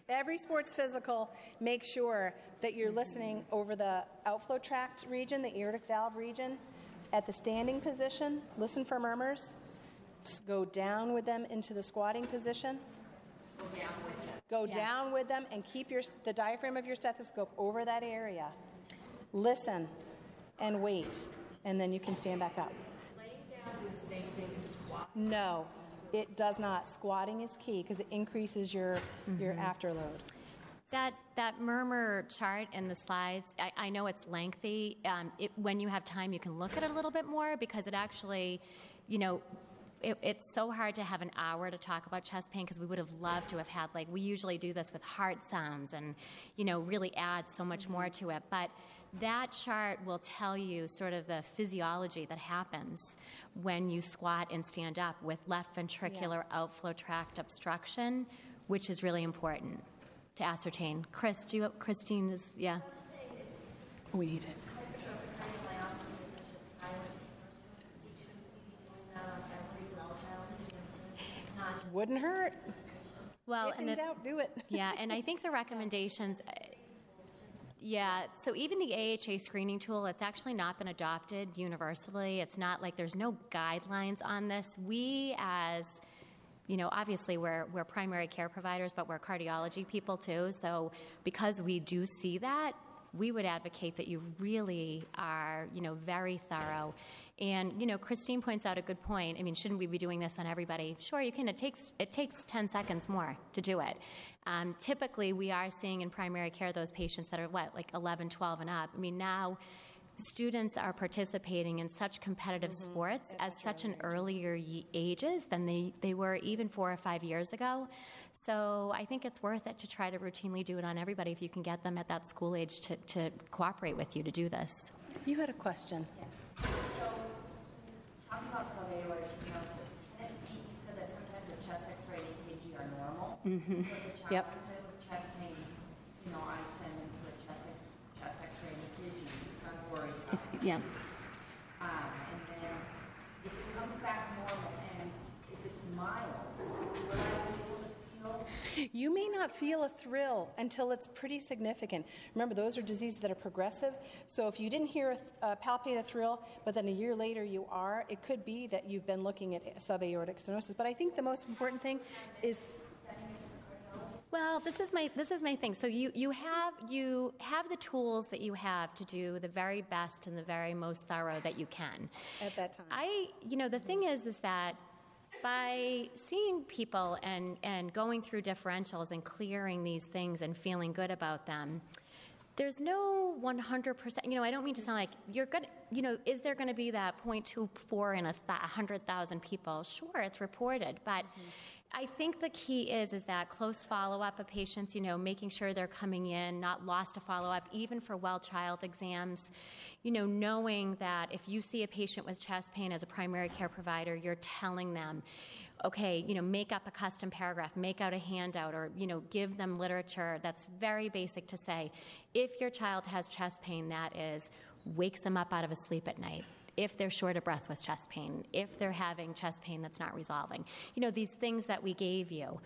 Every sports physical, make sure that you're listening over the outflow tract region, the aortic valve region, at the standing position. Listen for murmurs. Go down with them into the squatting position. Go down with them and keep the diaphragm of your stethoscope over that area. Listen and wait, and then you can stand back up. Does laying down do the same thing as squat? No, it does not. Squatting is key because it increases your afterload. That murmur chart in the slides, I know it's lengthy. When you have time, you can look at it a little bit more because it actually, it's so hard to have an hour to talk about chest pain because we would have loved to have had, we usually do this with heart sounds and, really add so much more to it. But that chart will tell you sort of the physiology that happens when you squat and stand up with left ventricular outflow tract obstruction, which is really important to ascertain. Christine is, yeah. We need it. Wouldn't hurt. Well, if in doubt, do it. Yeah, and I think the recommendations, so even the AHA screening tool, it's actually not been adopted universally. It's not like there's no guidelines on this. We as, obviously we're primary care providers, but we're cardiology people too. So because we do see that, we would advocate that you really are, very thorough. And, Christine points out a good point. I mean, shouldn't we be doing this on everybody? Sure, you can. It takes 10 seconds more to do it. Typically, we are seeing in primary care those patients that are, 11, 12 and up. I mean, now students are participating in such competitive sports at such an earlier ages than they were even 4 or 5 years ago. So I think it's worth it to try to routinely do it on everybody if you can get them at that school age to cooperate with you to do this. You had a question. So, talking about subaortic stenosis, can it be, you said that sometimes the chest x-ray and EKG are normal? Mm-hmm. So if the child comes in with chest pain, I send them for a chest x-ray and EKG. I'm worried about it. Yeah. And then if it comes back normal and if it's mild, will I be able to feel? You may not feel a thrill until it's pretty significant. Remember, those are diseases that are progressive. So if you didn't palpate a thrill, but then a year later you are, it could be that you've been looking at subaortic stenosis. But I think the most important thing is... Well, this is my thing. So you have the tools that you have to do the very best and the very most thorough that you can at that time. The thing is that by seeing people and going through differentials and clearing these things and feeling good about them, there's no 100%, I don't mean to sound like you're good, is there going to be that 0.24 in 100,000 people? Sure, it's reported, but I think the key is that close follow-up of patients, making sure they're coming in, not lost to follow-up, even for well-child exams, knowing that if you see a patient with chest pain as a primary care provider, you're telling them, okay, make up a custom paragraph, make out a handout, or, give them literature that's very basic to say, if your child has chest pain, that is, wakes them up out of a sleep at night. If they're short of breath with chest pain, if they're having chest pain that's not resolving. These things that we gave you.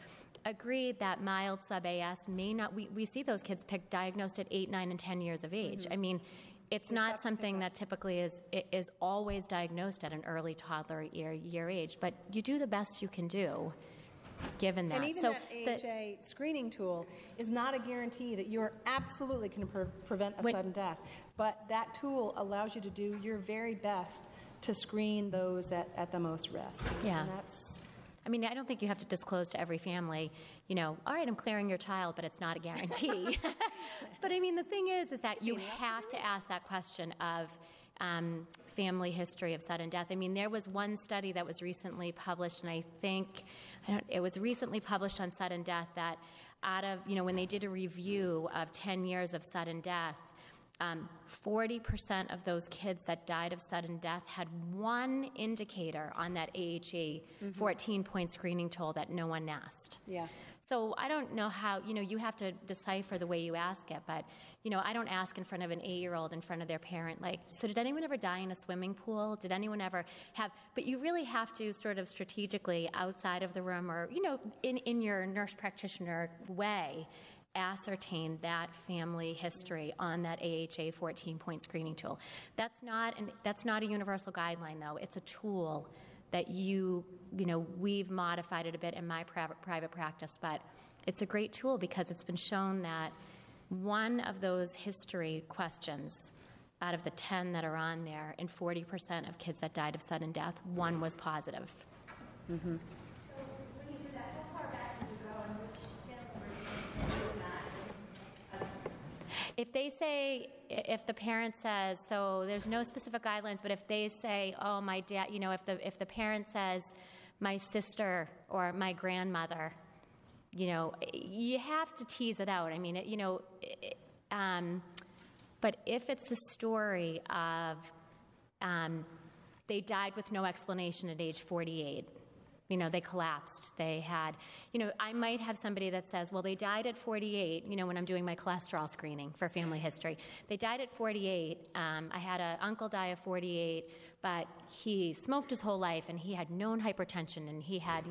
Agreed that mild sub-AS may not, we see those kids diagnosed at 8, 9, and 10 years of age. I mean, it's not something that typically is always diagnosed at an early toddler year age, but you do the best you can do. Given that. And even that AHA screening tool is not a guarantee that you're absolutely going to prevent a sudden death. But that tool allows you to do your very best to screen those at the most risk. Yeah. And that's... I don't think you have to disclose to every family, all right, I'm clearing your child, but it's not a guarantee. But the thing is that you have to ask that question of family history of sudden death. There was one study that was recently published, and I think it was recently published on sudden death, that out of, when they did a review of 10 years of sudden death, 40% of those kids that died of sudden death had one indicator on that AHA 14-point screening tool that no one asked. Yeah. So I don't know how, you have to decipher the way you ask it, but, I don't ask in front of an 8-year-old in front of their parent, like, so did anyone ever die in a swimming pool? Did anyone ever have, but you really have to sort of strategically outside of the room or, in your nurse practitioner way, ascertain that family history on that AHA 14-point screening tool. That's not a universal guideline, though. It's a tool that we've modified it a bit in my private practice, but it's a great tool because it's been shown that one of those history questions out of the 10 that are on there, in 40% of kids that died of sudden death, one was positive. Mm-hmm. If the parent says, so there's no specific guidelines, but if they say, oh, my dad, if the parent says, my sister or my grandmother, you have to tease it out. But if it's a story of they died with no explanation at age 48, they collapsed. They had, I might have somebody that says, well, they died at 48, when I'm doing my cholesterol screening for family history. They died at 48. I had an uncle die at 48, but he smoked his whole life, and he had known hypertension, and he had,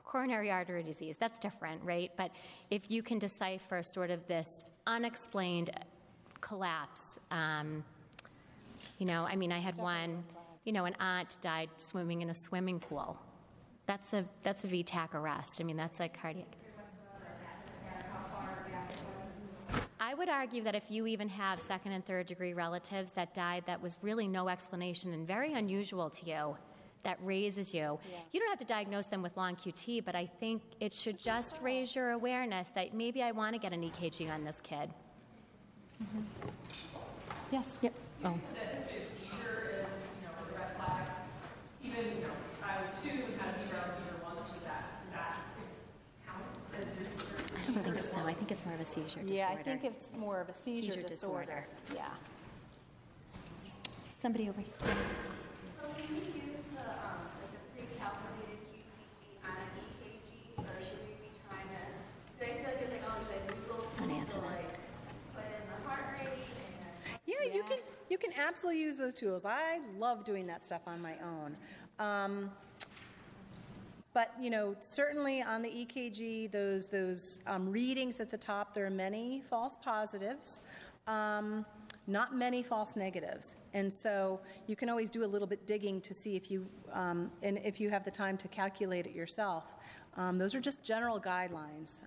coronary artery disease. That's different, right? But if you can decipher sort of this unexplained collapse, I had one, an aunt died swimming in a swimming pool. That's a VTAC arrest. That's a cardiac. I would argue that if you even have second and third degree relatives that died that was really no explanation and very unusual to you, that raises you. Yeah. You don't have to diagnose them with long QT, but I think it should just raise your awareness that maybe I want to get an EKG on this kid. Mm-hmm. Yes. Yep. Oh. even, I was 2 and had a febrile fever once, does that count as I don't think so. I think it's more of a seizure disorder. Yeah, I think it's more of a seizure disorder. Yeah. Somebody over here. So when we use the pre-calculated QTC on an EKG, or should we be trying to, I feel like it's like all these like Google tools to like put in the heart rate and... Yeah, you can absolutely use those tools. I love doing that stuff on my own. But, certainly on the EKG, those readings at the top, there are many false positives, not many false negatives. And so you can always do a little bit digging to see if you, and if you have the time to calculate it yourself. Those are just general guidelines.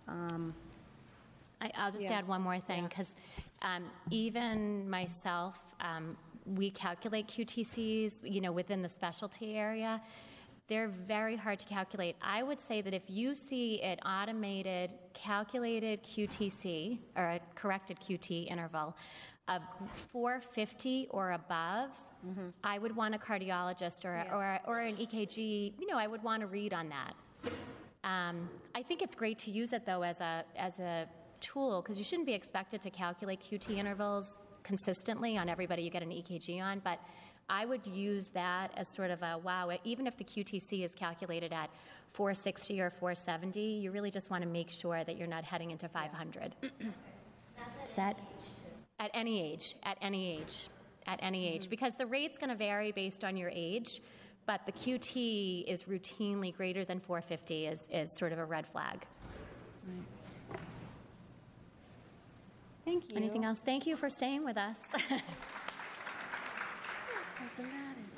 I'll just add one more thing, because even myself, we calculate QTCs, within the specialty area. They're very hard to calculate. I would say that if you see an automated calculated QTC, or a corrected QT interval of 450 or above, I would want a cardiologist or an EKG, I would want to read on that. I think it's great to use it, though, as a tool, because you shouldn't be expected to calculate QT intervals consistently on everybody you get an EKG on, but I would use that as sort of a, wow, even if the QTC is calculated at 460 or 470, you really just want to make sure that you're not heading into 500. Is that at any age, because the rate's going to vary based on your age, but the QT is routinely greater than 450 is sort of a red flag. Right. Thank you. Anything else? Thank you for staying with us. So glad it's